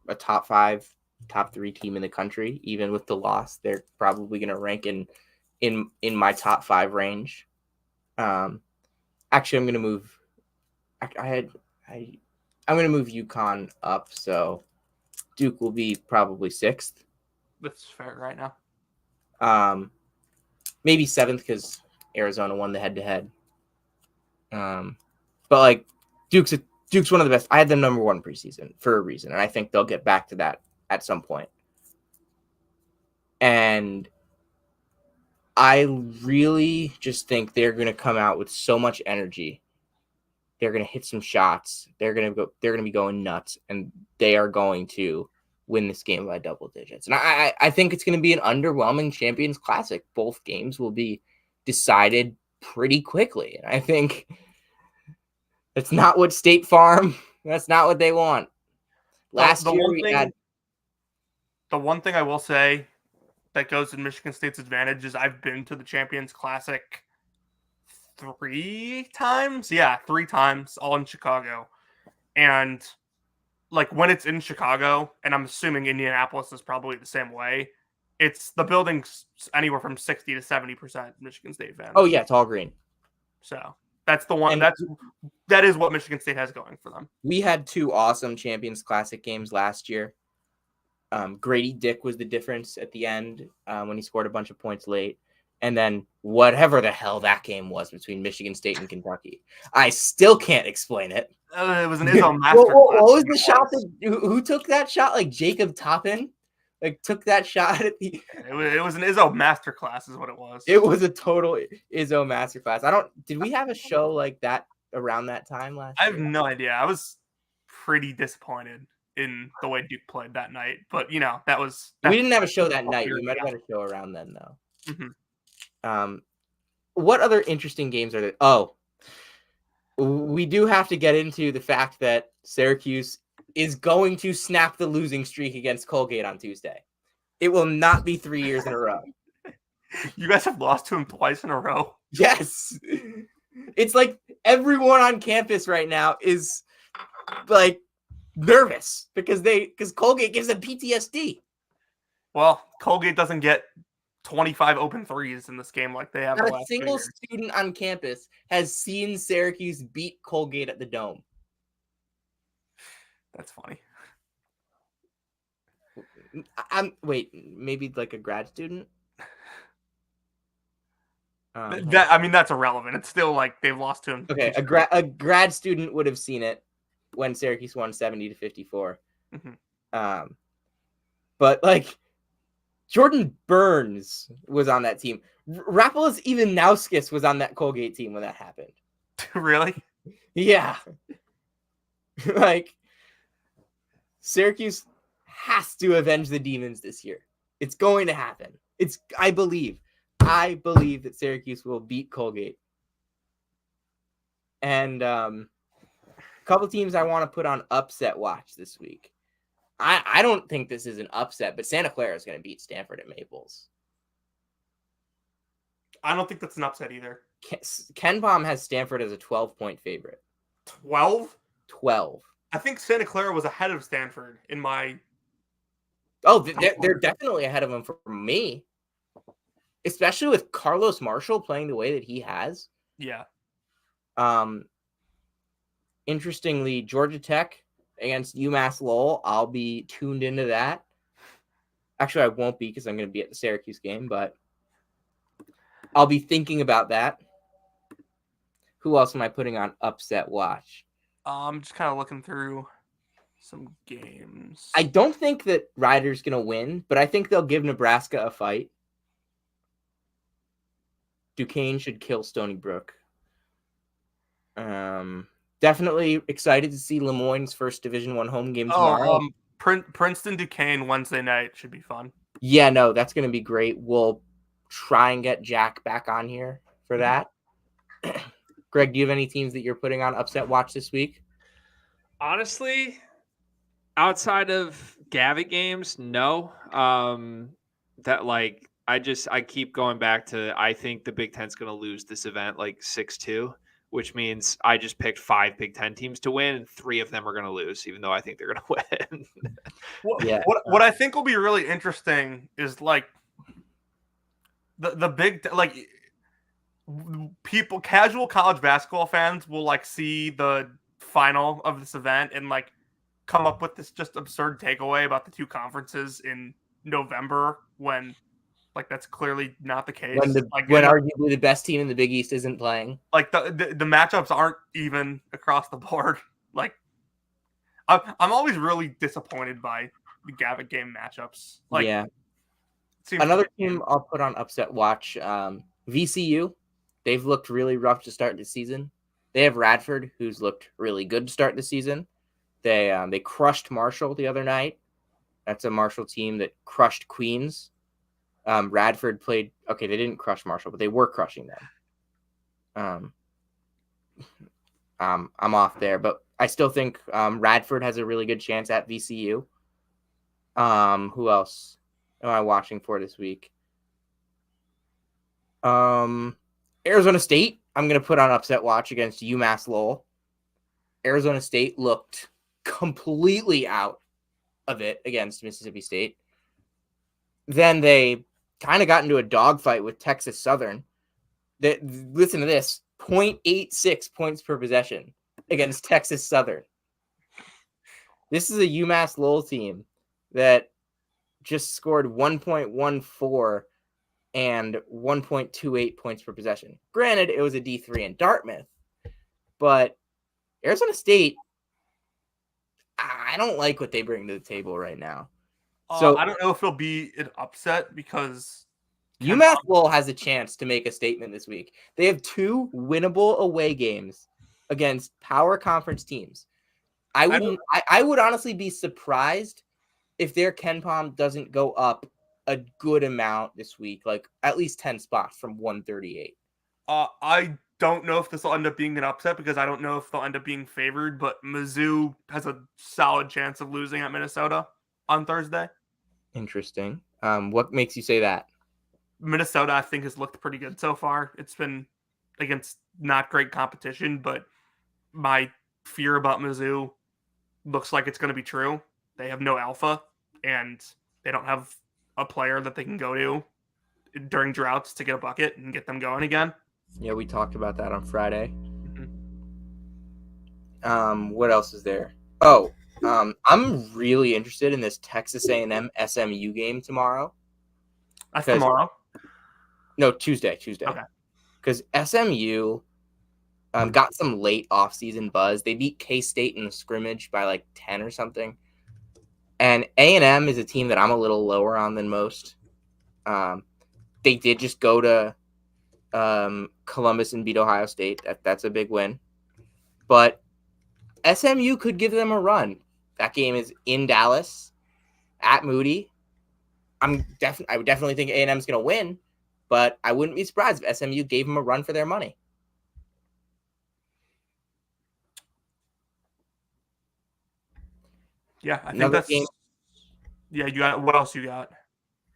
a top 5, top 3 team in the country. Even with the loss, they're probably going to rank in my top 5 range. Actually, I'm going to move. I'm going to move UConn up, so Duke will be probably 6th. That's fair right now. Maybe 7th because Arizona won the head-to-head. But like Duke's one of the best. I had them number 1 preseason for a reason, and I think they'll get back to that at some point. And I really just think they're going to come out with so much energy. They're going to hit some shots. They're going to be going nuts, and they are going to win this game by double digits. And I think it's going to be an underwhelming Champions Classic. Both games will be decided pretty quickly. And I think that's not what State Farm, that's not what they want. Last year we had. The one thing I will say that goes in Michigan State's advantage is I've been to the Champions Classic 3 times. Yeah, 3 times, all in Chicago. And like when it's in Chicago, and I'm assuming Indianapolis is probably the same way, it's the building's anywhere from 60 to 70% Michigan State fans. Oh yeah, it's all green. So that's the one. That is what Michigan State has going for them. We had 2 awesome Champions Classic games last year. Grady Dick was the difference at the end when he scored a bunch of points late. and then whatever the hell that game was between Michigan State and Kentucky. I still can't explain it. It was an Izzo masterclass. What was the shot that who took that shot? Like Jacob Toppin, like took that shot at the. It was an Izzo masterclass, is what it was. It was a total Izzo masterclass. Did we have a show like that around that time last year? I have no idea. I was pretty disappointed in the way Duke played that night, but we didn't have a show that night. We might have had a show around then though. Mm-hmm. What other interesting games are there? Oh, we do have to get into the fact that Syracuse is going to snap the losing streak against Colgate on Tuesday. It will not be 3 years in a row. You guys have lost to him twice in a row. Yes. It's like everyone on campus right now is like nervous because Colgate gives them PTSD. Well, Colgate doesn't get 25 open threes in this game like they have. Not a single student on campus has seen Syracuse beat Colgate at the Dome. That's funny. Wait, maybe like a grad student? That's irrelevant. It's still like they've lost to him. Okay, a grad student would have seen it when Syracuse won 70-54. Mm-hmm. But like Jordan Burns was on that team. Rapolas Ivanauskis was on that Colgate team when that happened. Really? Yeah. Like Syracuse has to avenge the Demons this year. It's going to happen. I believe that Syracuse will beat Colgate. And a couple teams I want to put on upset watch this week. I don't think this is an upset, but Santa Clara is going to beat Stanford at Maples. I don't think that's an upset either. Ken Pom has Stanford as a 12-point favorite. 12? 12. I think Santa Clara was ahead of Stanford in my... Oh, they're definitely ahead of them for me. Especially with Carlos Marshall playing the way that he has. Yeah. Interestingly, Georgia Tech against UMass Lowell, I'll be tuned into that. Actually, I won't be because I'm going to be at the Syracuse game, but I'll be thinking about that. Who else am I putting on upset watch? I'm just kind of looking through some games. I don't think that Ryder's going to win, but I think they'll give Nebraska a fight. Duquesne should kill Stony Brook. Definitely excited to see Lemoyne's first Division I home game tomorrow. Princeton Duquesne Wednesday night should be fun. Yeah, no, that's going to be great. We'll try and get Jack back on here for that. Greg, do you have any teams that you're putting on upset watch this week? Honestly, outside of Gavitt games, no. I keep going back to I think the Big Ten's going to lose this event like 6-2. Which means I just picked 5 Big Ten teams to win, and 3 of them are going to lose, even though I think they're going to win. What I think will be really interesting is like the big people, casual college basketball fans will like see the final of this event and like come up with this just absurd takeaway about the two conferences in November when. Like that's clearly not the case. When arguably the best team in the Big East isn't playing. Like the matchups aren't even across the board. Like I'm always really disappointed by the Gavitt game matchups. Like yeah. Another team I'll put on upset watch. VCU. They've looked really rough to start the season. They have Radford, who's looked really good to start the season. They crushed Marshall the other night. That's a Marshall team that crushed Queens. Radford played okay. They didn't crush Marshall, but they were crushing them. I'm off there, but I still think Radford has a really good chance at VCU. Who else am I watching for this week? Arizona State. I'm gonna put on upset watch against UMass Lowell. Arizona State looked completely out of it against Mississippi State. Then they kind of got into a dogfight with Texas Southern. Listen to this, 0.86 points per possession against Texas Southern. This is a UMass Lowell team that just scored 1.14 and 1.28 points per possession. Granted, it was a D3 in Dartmouth, but Arizona State, I don't like what they bring to the table right now. So I don't know if it'll be an upset because UMass Lowell has a chance to make a statement this week. They have 2 winnable away games against power conference teams. I would honestly be surprised if their KenPom doesn't go up a good amount this week, like at least 10 spots from 138. I don't know if this will end up being an upset because I don't know if they'll end up being favored, but Mizzou has a solid chance of losing at Minnesota on Thursday. Interesting. What makes you say that? Minnesota, I think, has looked pretty good so far. It's been against not great competition, but my fear about Mizzou looks like it's going to be true. They have no alpha, and they don't have a player that they can go to during droughts to get a bucket and get them going again. Yeah, we talked about that on Friday. Mm-hmm. What else is there? Oh, I'm really interested in this Texas A&M SMU game tomorrow. That's tomorrow? No, Tuesday. Okay. Because SMU got some late offseason buzz. They beat K-State in the scrimmage by like 10 or something. And A&M is a team that I'm a little lower on than most. They did just go to Columbus and beat Ohio State. That's a big win. But SMU could give them a run. That game is in Dallas at Moody. I would definitely think A&M is going to win, but I wouldn't be surprised if SMU gave them a run for their money. Yeah, I think that's game. Yeah, you got what else you got?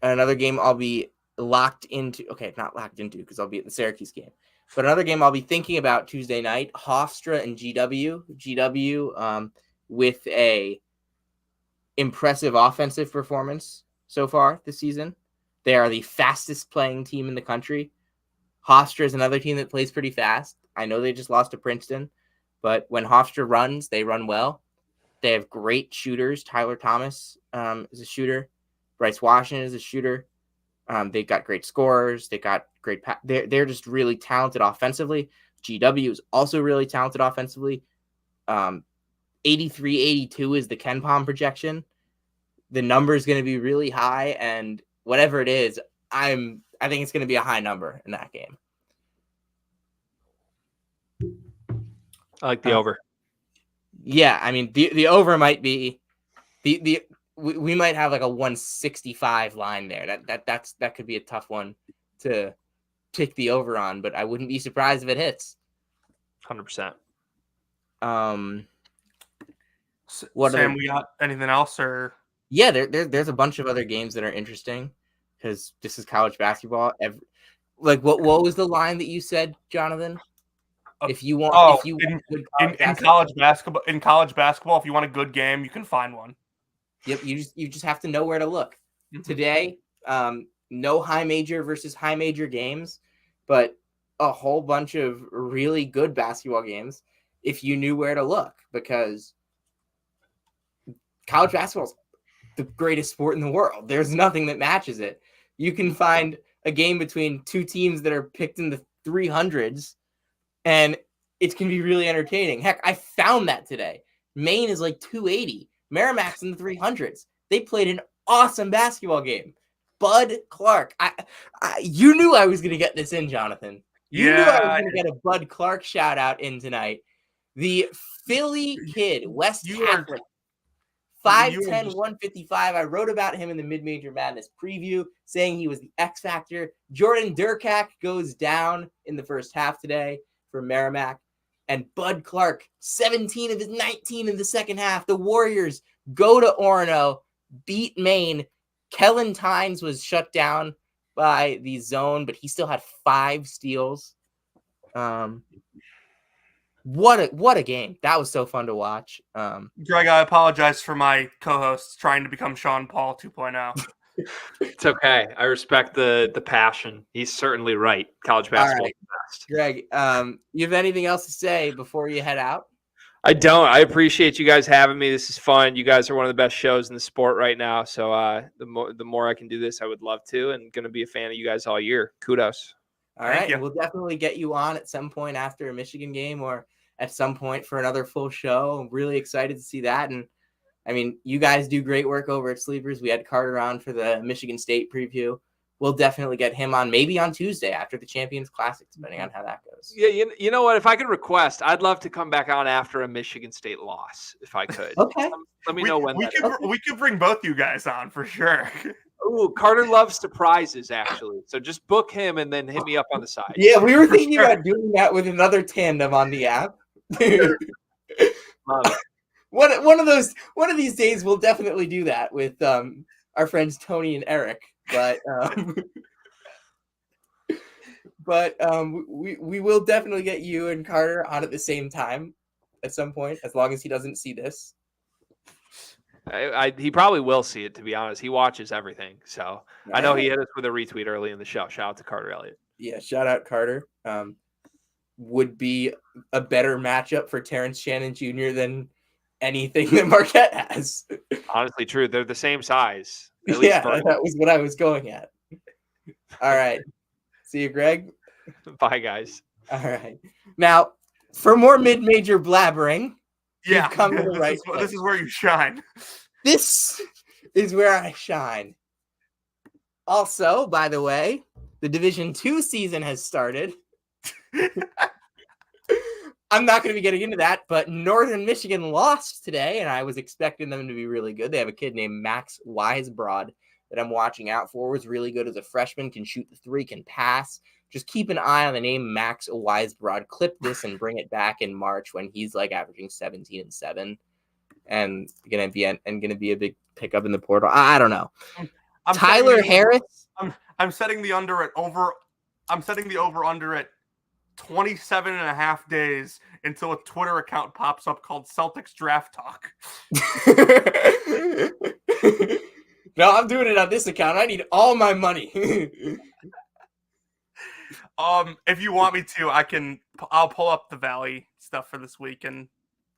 Another game I'll be locked into. Okay, not locked into because I'll be at the Syracuse game. But another game I'll be thinking about Tuesday night, Hofstra and GW. GW with a impressive offensive performance so far this season. They are the fastest playing team in the country. Hofstra is another team that plays pretty fast. I know they just lost to Princeton, but when Hofstra runs, they run well. They have great shooters. Tyler Thomas is a shooter. Bryce Washington is a shooter. They've got great scorers. They got great. They're just really talented offensively. GW is also really talented offensively. 83-82 is the KenPom projection. The number is going to be really high, and whatever it is, I think it's going to be a high number in that game. I like the over. Yeah, I mean the over might be we might have like a 165 line there. That could be a tough one to take the over on, but I wouldn't be surprised if it hits. 100%. Sam, we got anything else or? Yeah, there's a bunch of other games that are interesting because this is college basketball. Like what was the line that you said, Jonathan? If you want, in college basketball, if you want a good game, you can find one. Yep, you just have to know where to look. Mm-hmm. Today, no high major versus high major games, but a whole bunch of really good basketball games if you knew where to look, because college basketball is the greatest sport in the world. There's nothing that matches it. You can find a game between two teams that are picked in the 300s, and it can be really entertaining. Heck, I found that today. Maine is like 280. Merrimack's in the 300s. They played an awesome basketball game. Bud Clark. You knew I was going to get this in, Jonathan. You knew I was going to get a Bud Clark shout out in tonight. The Philly kid, West Catholic, 5'10", 155. I wrote about him in the Mid-Major Madness preview, saying he was the X Factor. Jordan Durkak goes down in the first half today for Merrimack. And Bud Clark, 17 of his 19 in the second half. The Warriors go to Orono, beat Maine. Kellen Tynes was shut down by the zone, but he still had 5 steals. What a game. That was so fun to watch. Greg, I apologize for my co-host trying to become Sean Paul 2.0. It's okay. I respect the passion. He's certainly right. College basketball is the best. Greg, you have anything else to say before you head out? I don't. I appreciate you guys having me. This is fun. You guys are one of the best shows in the sport right now. So the more I can do this, I would love to, and going to be a fan of you guys all year. Kudos. All right, and we'll definitely get you on at some point after a Michigan game or at some point for another full show. I'm really excited to see that. And I mean, you guys do great work over at Sleepers. We had Carter on for the Michigan State preview. We'll definitely get him on maybe on Tuesday after the Champions Classic, depending on how that goes. Yeah, you know what? If I could request, I'd love to come back on after a Michigan State loss, if I could. Okay. Let me know when. We could bring both you guys on for sure. Ooh, Carter loves surprises, actually. So just book him and then hit me up on the side. Yeah, we were thinking about doing that with another tandem on the app. Love it. One of these days we'll definitely do that with our friends Tony and Eric. But we will definitely get you and Carter on at the same time at some point, as long as he doesn't see this. He probably will see it, to be honest. He watches everything. So I know he hit us with a retweet early in the show. Shout out to Carter Elliott. Yeah, shout out Carter. Would be a better matchup for Terrence Shannon Jr. than anything that Marquette has. Honestly, true. They're the same size. Yeah, that was what I was going at. All right. See you, Greg. Bye, guys. All right. Now, for more mid-major blabbering, yeah, come to the right this is where you shine. This is where I shine. Also, by the way, the Division II season has started. I'm not going to be getting into that, but Northern Michigan lost today, and I was expecting them to be really good. They have a kid named Max Weisbrod that I'm watching out for. Was really good as a freshman, can shoot the three, can pass. Just keep an eye on the name Max Weisbrod. Clip this and bring it back in March when he's like averaging 17 and 7, and gonna be a big pickup in the portal. I don't know. Tyler Harris. I'm setting the under at over. I'm setting the over under at 27 and a half days until a Twitter account pops up called Celtics Draft Talk. No, I'm doing it on this account. I need all my money. If you want me to, I'll pull up the Valley stuff for this week and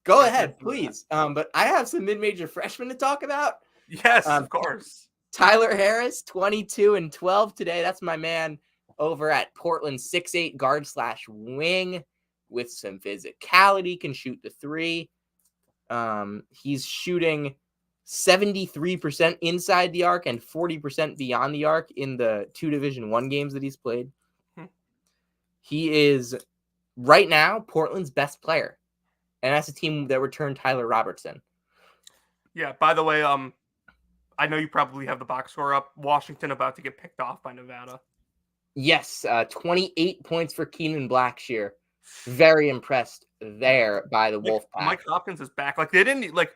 go ahead, please. But I have some mid-major freshmen to talk about. Yes, of course. Tyler Harris, 22 and 12 today. That's my man over at Portland, 6'8" guard/wing with some physicality, can shoot the three. He's shooting 73% inside the arc and 40% beyond the arc in the 2 Division I games that he's played. He is right now Portland's best player, and that's a team that returned Tyler Robertson. Yeah. By the way, I know you probably have the box score up. Washington about to get picked off by Nevada. Yes, 28 points for Keenan Blackshear. Very impressed there by the Wolfpack. Mike Hopkins is back. Like they didn't like.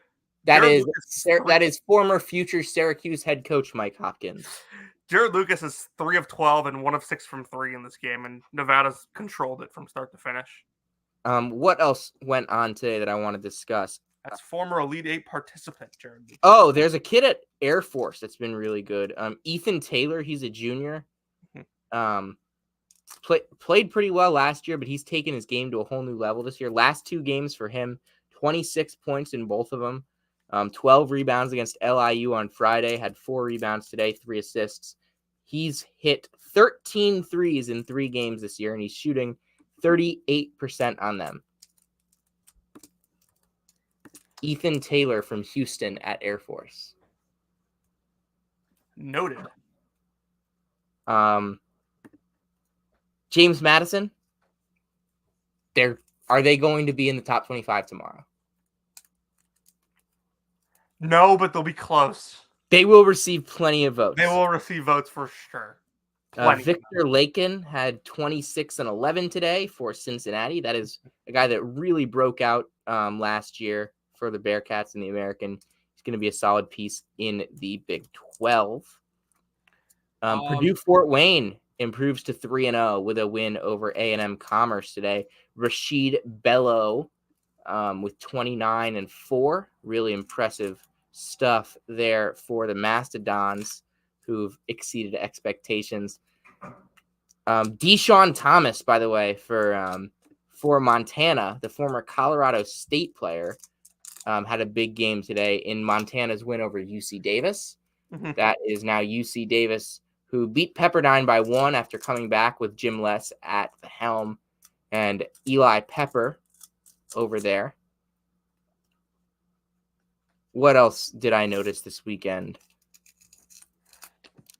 That is former future Syracuse head coach Mike Hopkins. Jared Lucas is 3 of 12 and 1 of 6 from 3 in this game, and Nevada's controlled it from start to finish. What else went on today that I want to discuss? That's former Elite 8 participant, Jared Lucas. Oh, there's a kid at Air Force that's been really good. Ethan Taylor, he's a junior. Played pretty well last year, but he's taken his game to a whole new level this year. Last 2 games for him, 26 points in both of them. 12 rebounds against LIU on Friday, had 4 rebounds today, 3 assists. He's hit 13 threes in 3 games this year, and he's shooting 38% on them. Ethan Taylor from Houston at Air Force. Noted. James Madison. Are they going to be in the top 25 tomorrow? No, but they'll be close. They will receive plenty of votes. They will receive votes for sure. Victor Lakin had 26 and 11 today for Cincinnati. That is a guy that really broke out last year for the Bearcats in the American. He's going to be a solid piece in the Big 12. Purdue Fort Wayne improves to 3-0 with a win over A&M Commerce today. Rashid Bello with 29 and 4. Really impressive stuff there for the Mastodons, who've exceeded expectations. Deshaun Thomas, by the way, for for Montana, the former Colorado State player, had a big game today in Montana's win over UC Davis. Mhm. That is now UC Davis, who beat Pepperdine by 1 after coming back with Jim Les at the helm and Eli Pepper over there. What else did I notice this weekend?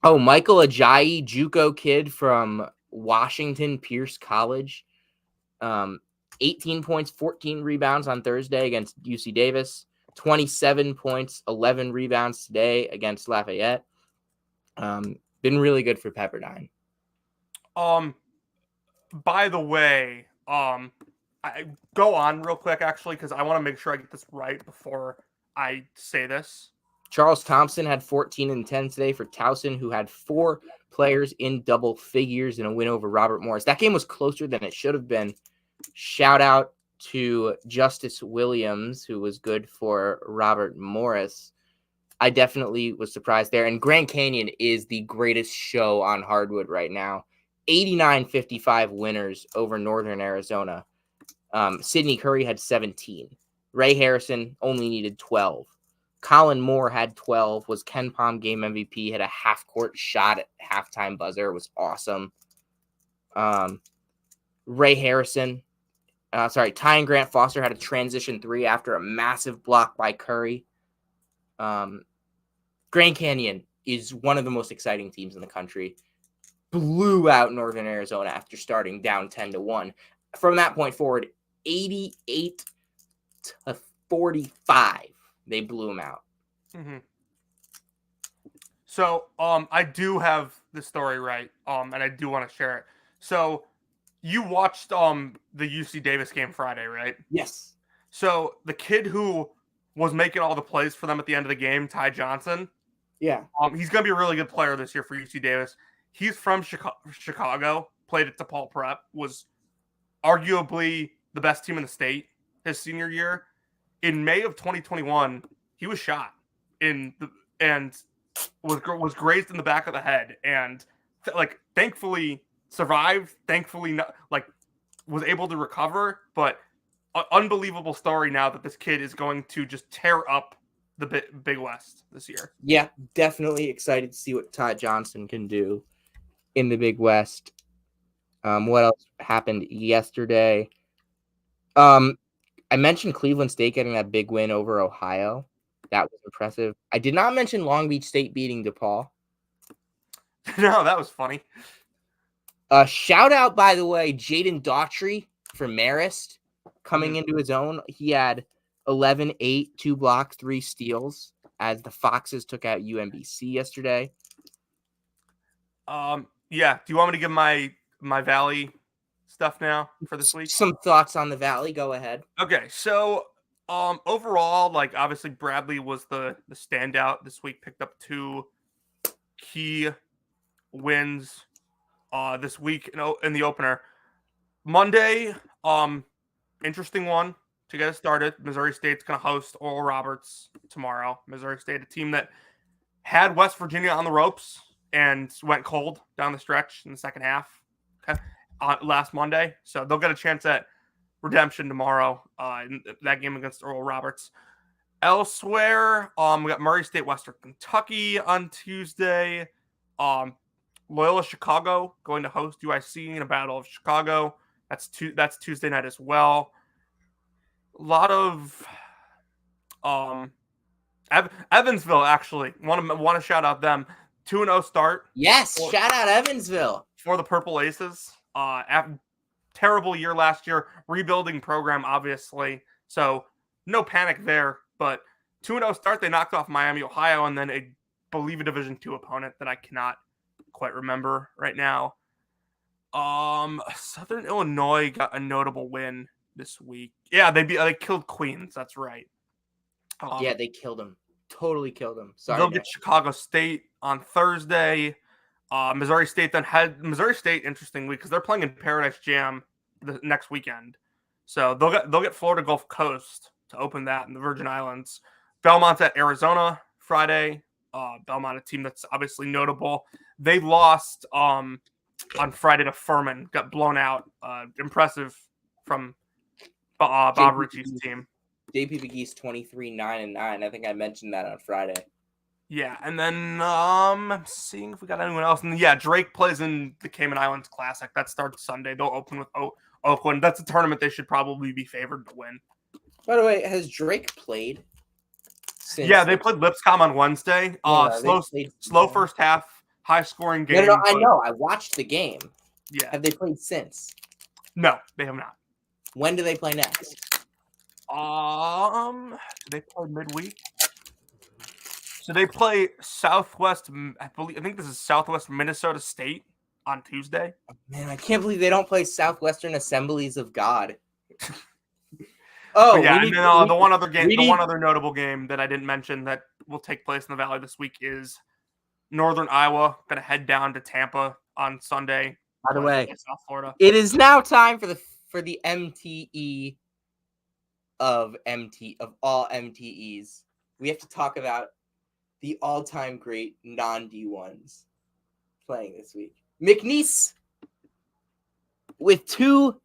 Oh, Michael Ajayi, JUCO kid from Washington Pierce College. 18 points, 14 rebounds on Thursday against UC Davis. 27 points, 11 rebounds today against Lafayette. Been really good for Pepperdine. By the way, I go on real quick actually because I want to make sure I get this right before I say this. Charles Thompson had 14 and 10 today for Towson, who had 4 players in double figures in a win over Robert Morris. That game was closer than it should have been. Shout out to Justice Williams, who was good for Robert Morris. I definitely was surprised there. And Grand Canyon is the greatest show on hardwood right now. 89-55 winners over Northern Arizona. Sidney Curry had 17. Ray Harrison only needed 12. Colin Moore had 12, was Ken Pom game MVP, had a half-court shot at halftime buzzer. It was awesome. Ray Harrison, Ty Grant Foster had a transition 3 after a massive block by Curry. Grand Canyon is one of the most exciting teams in the country. Blew out Northern Arizona after starting down 10-1. From that point forward, 88-45. They blew them out. Mm-hmm. So, I do have the story right, and I do want to share it. So, you watched the UC Davis game Friday, right? Yes. So, the kid who was making all the plays for them at the end of the game, Ty Johnson. Yeah. He's going to be a really good player this year for UC Davis. He's from Chicago, played at DePaul Prep, was arguably the best team in the state his senior year. In May of 2021, he was shot and was grazed in the back of the head, and thankfully survived. Thankfully, not, was able to recover. But unbelievable story now that this kid is going to just tear up the Big West this year. Yeah, definitely excited to see what Ty Johnson can do in the Big West. What else happened yesterday? I mentioned Cleveland State getting that big win over Ohio. That was impressive. I did not mention Long Beach State beating DePaul. No, that was funny. Shout out, by the way, Jaden Daughtry for Marist coming into his own. He had 11, 8, 2 blocks, 3 steals as the Foxes took out UMBC yesterday. Yeah. Do you want me to give my Valley stuff now for this week? Some thoughts on the Valley. Go ahead. Okay, so overall, obviously Bradley was the standout this week. Picked up 2 key wins this week in the opener. Monday, interesting one to get us started. Missouri State's going to host Oral Roberts tomorrow. Missouri State, a team that had West Virginia on the ropes and went cold down the stretch in the second half. Okay, last Monday, so they'll get a chance at redemption tomorrow in that game against Oral Roberts. Elsewhere, we got Murray State, Western Kentucky on Tuesday. Loyola Chicago going to host UIC in a Battle of Chicago. That's Tuesday night as well. A lot of Evansville, actually. Want to shout out them. 2-0 start. Yes, shout out Evansville For the Purple Aces. Terrible year last year. Rebuilding program, obviously. So no panic there. But 2-0 start. They knocked off Miami, Ohio, and then I believe a Division II opponent that I cannot quite remember right now. Southern Illinois got a notable win this week. Yeah, they killed Queens. That's right. Yeah, they killed him. Totally killed him. Sorry. They'll get Chicago State on Thursday. Missouri State then had Missouri State, interestingly, because they're playing in Paradise Jam the next weekend. So they'll get Florida Gulf Coast to open that in the Virgin Islands. Belmont's at Arizona Friday. Belmont, a team that's obviously notable. They lost on Friday to Furman, got blown out. Impressive from Bob JP Ritchie's McGee's- team. JP McGee's 23-9-9. I think I mentioned that on Friday. Yeah, and then I'm seeing if we got anyone else. And yeah, Drake plays in the Cayman Islands Classic. That starts Sunday. They'll open with Oakland. That's a tournament they should probably be favored to win. By the way, has Drake played? Yeah, they played Lipscomb on Wednesday. Slow first half, high scoring game. No, I know. I watched the game. Yeah. Have they played since? No, they have not. When do they play next? Do they play midweek? So they play Southwest. I think this is Southwest Minnesota State on Tuesday. Man, I can't believe they don't play Southwestern Assemblies of God. Oh, yeah, and then the one other notable game that I didn't mention that will take place in the Valley this week is Northern Iowa. Going to head down to Tampa on Sunday. By the way, South Florida. It is now time for the MTE of all MTEs. We have to talk about the all-time great non-D1s playing this week. McNeese with 2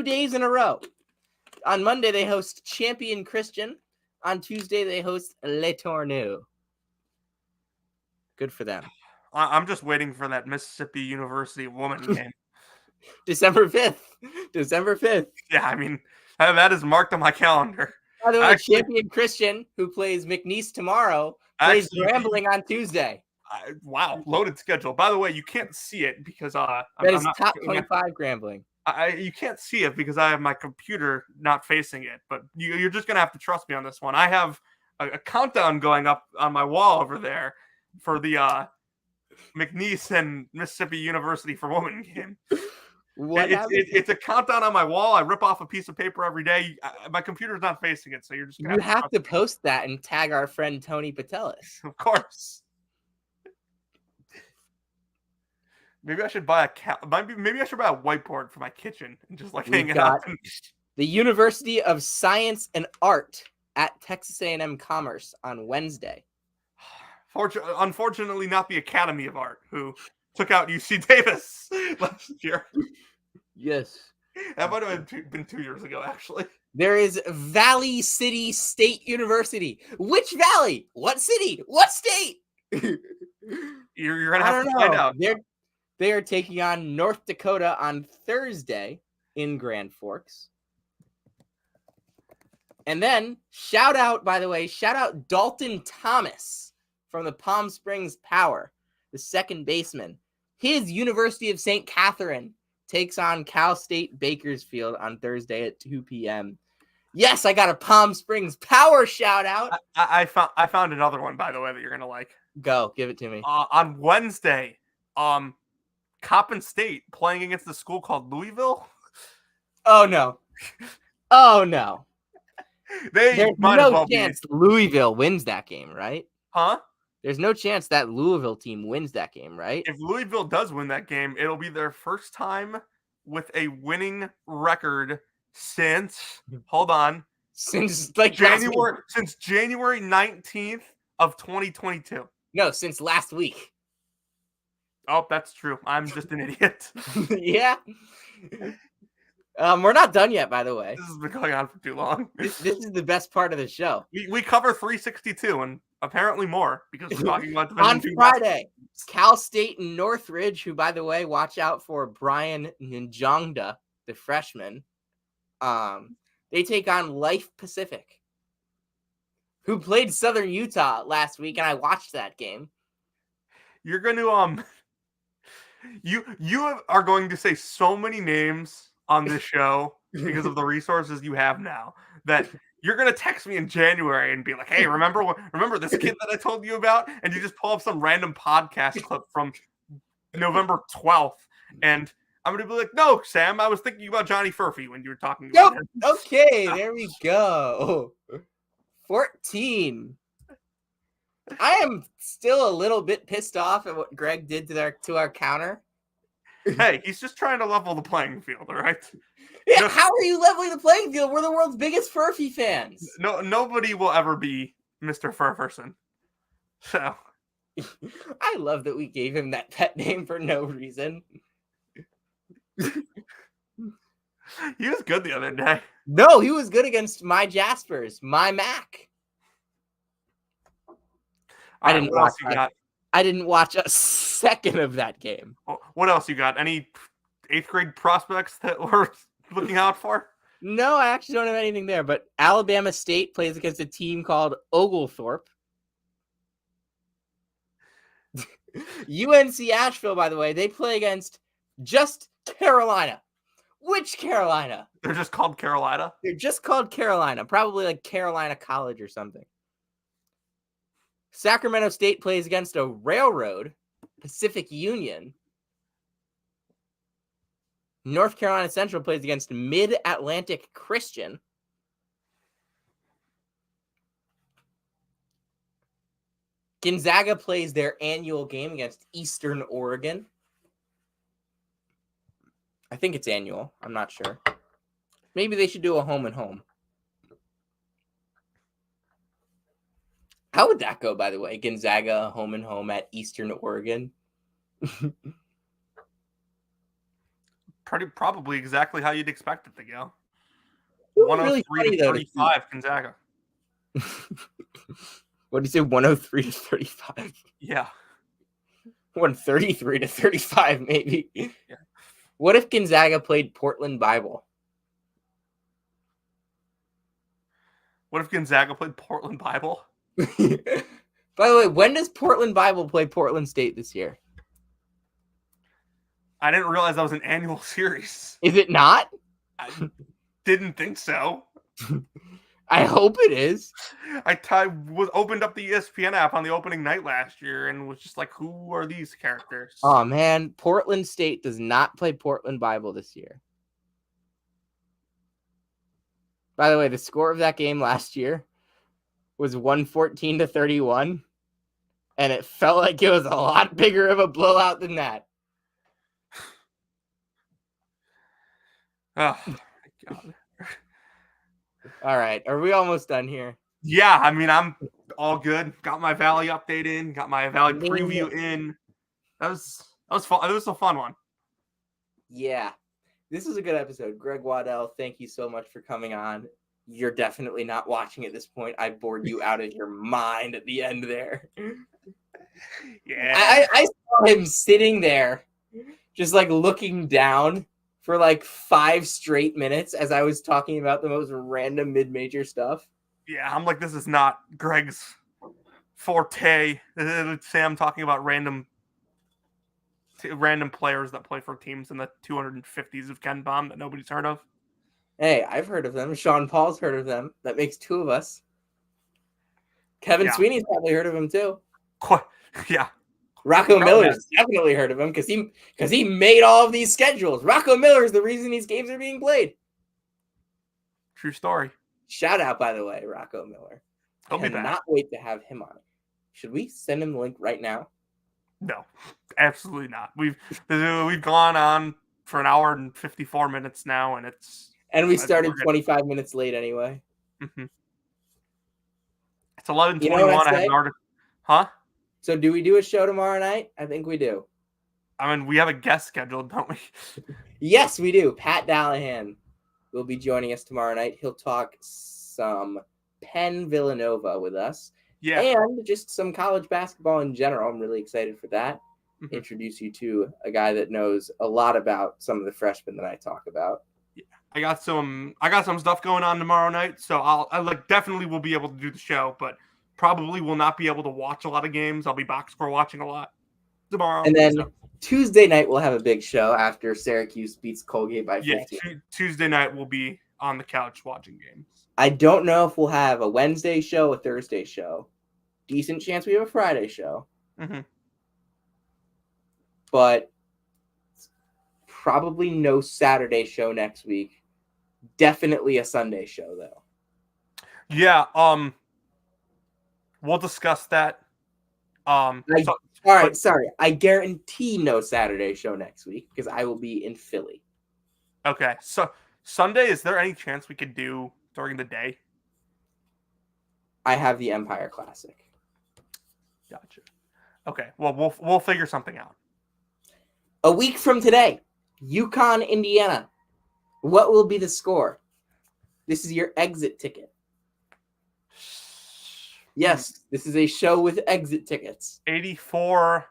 days in a row. On Monday, they host Champion Christian. On Tuesday, they host Les Tourneaux. Good for them. I'm just waiting for that Mississippi University woman game. December 5th. Yeah, I mean, that is marked on my calendar. By the way, Champion Christian, who plays McNeese tomorrow, plays Grambling on Tuesday. Wow, loaded schedule. By the way, you can't see it because that is top 25 Grambling. You can't see it because I have my computer not facing it, but you're just going to have to trust me on this one. I have a countdown going up on my wall over there for the McNeese and Mississippi University for Women game. It's a countdown on my wall. I rip off a piece of paper every day. My computer's not facing it, so you're just going to have to post that and tag our friend Tony Patelis. Of course. Maybe I should buy maybe I should buy a whiteboard for my kitchen and just hang it up. The University of Science and Art at Texas A&M Commerce on Wednesday. Unfortunately, not the Academy of Art, who took out UC Davis last year. Yes. That might have been 2 years ago, actually. There is Valley City State University. Which valley? What city? What state? You're going to have to find out. They are taking on North Dakota on Thursday in Grand Forks. And then, shout out Dalton Thomas from the Palm Springs Power, the second baseman. His University of St. Catherine takes on Cal State Bakersfield on Thursday at 2 p.m. Yes, I got a Palm Springs Power shout out. I found another one, by the way, that you're going to like. Go, give it to me. On Wednesday, Coppin State playing against the school called Louisville. Oh no! Oh no! There's no chance Louisville wins that game, right? Huh? There's no chance that Louisville team wins that game, right? If Louisville does win that game, it'll be their first time with a winning record since since January 19th of 2022. No, since last week. Oh, that's true. I'm just an idiot. Yeah. We're not done yet, by the way. This has been going on for too long. This is the best part of the show. We cover 362 and apparently more because we're talking about on Friday. Cal State and Northridge, who, by the way, watch out for Brian Njongda, the freshman. They take on Life Pacific, who played Southern Utah last week, and I watched that game. You're going to you are going to say so many names on this show because of the resources you have now that you're going to text me in January and be like, hey, remember this kid that I told you about? And you just pull up some random podcast clip from November 12th. And I'm going to be like, no, Sam, I was thinking about Johnny Furphy when you were talking about him. Okay, there we go. 14. I am still a little bit pissed off at what Greg did to our counter. Hey, he's just trying to level the playing field, all right? Yeah, how are you leveling the playing field? We're the world's biggest Furphy fans. No, nobody will ever be Mr. Furperson. So, I love that we gave him that pet name for no reason. He was good the other day. No, he was good against my Jaspers, my Mac. All right, what else you got? I didn't watch a second of that game. What else you got? Any 8th grade prospects that we're looking out for? No, I actually don't have anything there, but Alabama State plays against a team called Oglethorpe. UNC Asheville, by the way, they play against just Carolina. Which Carolina? They're just called Carolina? They're just called Carolina, probably like Carolina College or something. Sacramento State plays against a railroad, Pacific Union. North Carolina Central plays against Mid-Atlantic Christian. Gonzaga plays their annual game against Eastern Oregon. I think it's annual. I'm not sure. Maybe they should do a home and home. How would that go, by the way? Gonzaga home and home at Eastern Oregon. Probably exactly how you'd expect it to go. It was really funny, though, 103-35 Gonzaga. What did you say? 103-35. Yeah. 133-35, maybe. Yeah. What if Gonzaga played Portland Bible? What if Gonzaga played Portland Bible? By the way, when does Portland Bible play Portland State this year? I didn't realize that was an annual series. Is it not? I didn't think so. I hope it is. I opened up the ESPN app on the opening night last year and was just like, who are these characters? Oh, man. Portland State does not play Portland Bible this year. By the way, the score of that game last year was 114-31, and it felt like it was a lot bigger of a blowout than that. Oh, my God. All right. Are we almost done here? Yeah, I mean, I'm all good. Got my Valley update in. Got my Valley preview in. That was fun. It was a fun one. Yeah. This was a good episode. Greg Waddell, thank you so much for coming on. You're definitely not watching at this point. I bored you out of your mind at the end there. Yeah. I saw him sitting there just like looking down for like 5 straight minutes as I was talking about the most random mid-major stuff. Yeah, I'm like, this is not Greg's forte. Sam talking about random players that play for teams in the 250s of Ken Baum that nobody's heard of. Hey, I've heard of them. Sean Paul's heard of them. That makes 2 of us. Kevin Sweeney's probably heard of him too. Yeah. Rocco Miller's definitely heard of him because he made all of these schedules. Rocco Miller is the reason these games are being played. True story. Shout out, by the way, Rocco Miller. He'll be Cannot wait to have him on. Should we send him the link right now? No, absolutely not. We've gone on for an hour and 54 minutes now, and we started 25 minutes late anyway. Mm-hmm. It's 11:21. You know what I have an article. Huh? So do we do a show tomorrow night? I think we do. I mean, we have a guest scheduled, don't we? Yes, we do. Pat Dallahan will be joining us tomorrow night. He'll talk some Penn Villanova with us. Yeah. And just some college basketball in general. I'm really excited for that. Mm-hmm. Introduce you to a guy that knows a lot about some of the freshmen that I talk about. Yeah. I got some stuff going on tomorrow night, so I definitely will be able to do the show, but probably will not be able to watch a lot of games. I'll be box score watching a lot tomorrow. And then Tuesday night we'll have a big show after Syracuse beats Colgate by 15. Yeah, Tuesday night we'll be on the couch watching games. I don't know if we'll have a Wednesday show, a Thursday show. Decent chance we have a Friday show. Mm-hmm. But probably no Saturday show next week. Definitely a Sunday show, though. Yeah, we'll discuss that. All right, sorry. I guarantee no Saturday show next week because I will be in Philly. Okay, so Sunday, is there any chance we could do during the day? I have the Empire Classic. Gotcha. Okay, well, we'll figure something out. A week from today, UConn, Indiana. What will be the score? This is your exit ticket. Yes, this is a show with exit tickets. 84-59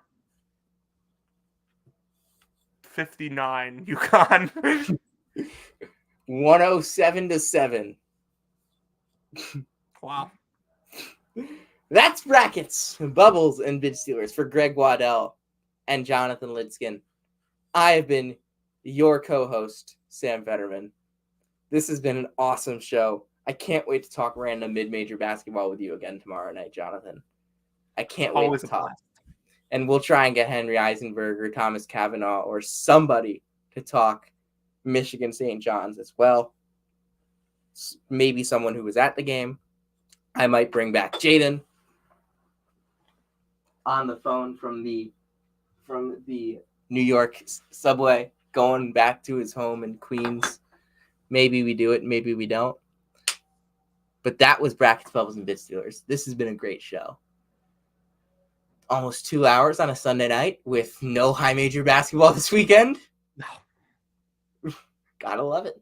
UConn. 107-7. Wow. That's brackets, bubbles, and bid stealers for Greg Waddell and Jonathan Lidskin. I have been your co-host, Sam Fetterman. This has been an awesome show. I can't wait to talk random mid-major basketball with you again tomorrow night, Jonathan. I can't wait Always to a talk. blast. And we'll try and get Henry Eisenberg or Thomas Kavanaugh or somebody to talk Michigan St. John's as well. Maybe someone who was at the game. I might bring back Jaden on the phone from the New York subway going back to his home in Queens. Maybe we do it, maybe we don't. But that was Brackets, Bubbles, and Bid Stealers. This has been a great show. Almost 2 hours on a Sunday night with no high major basketball this weekend. No. Gotta love it.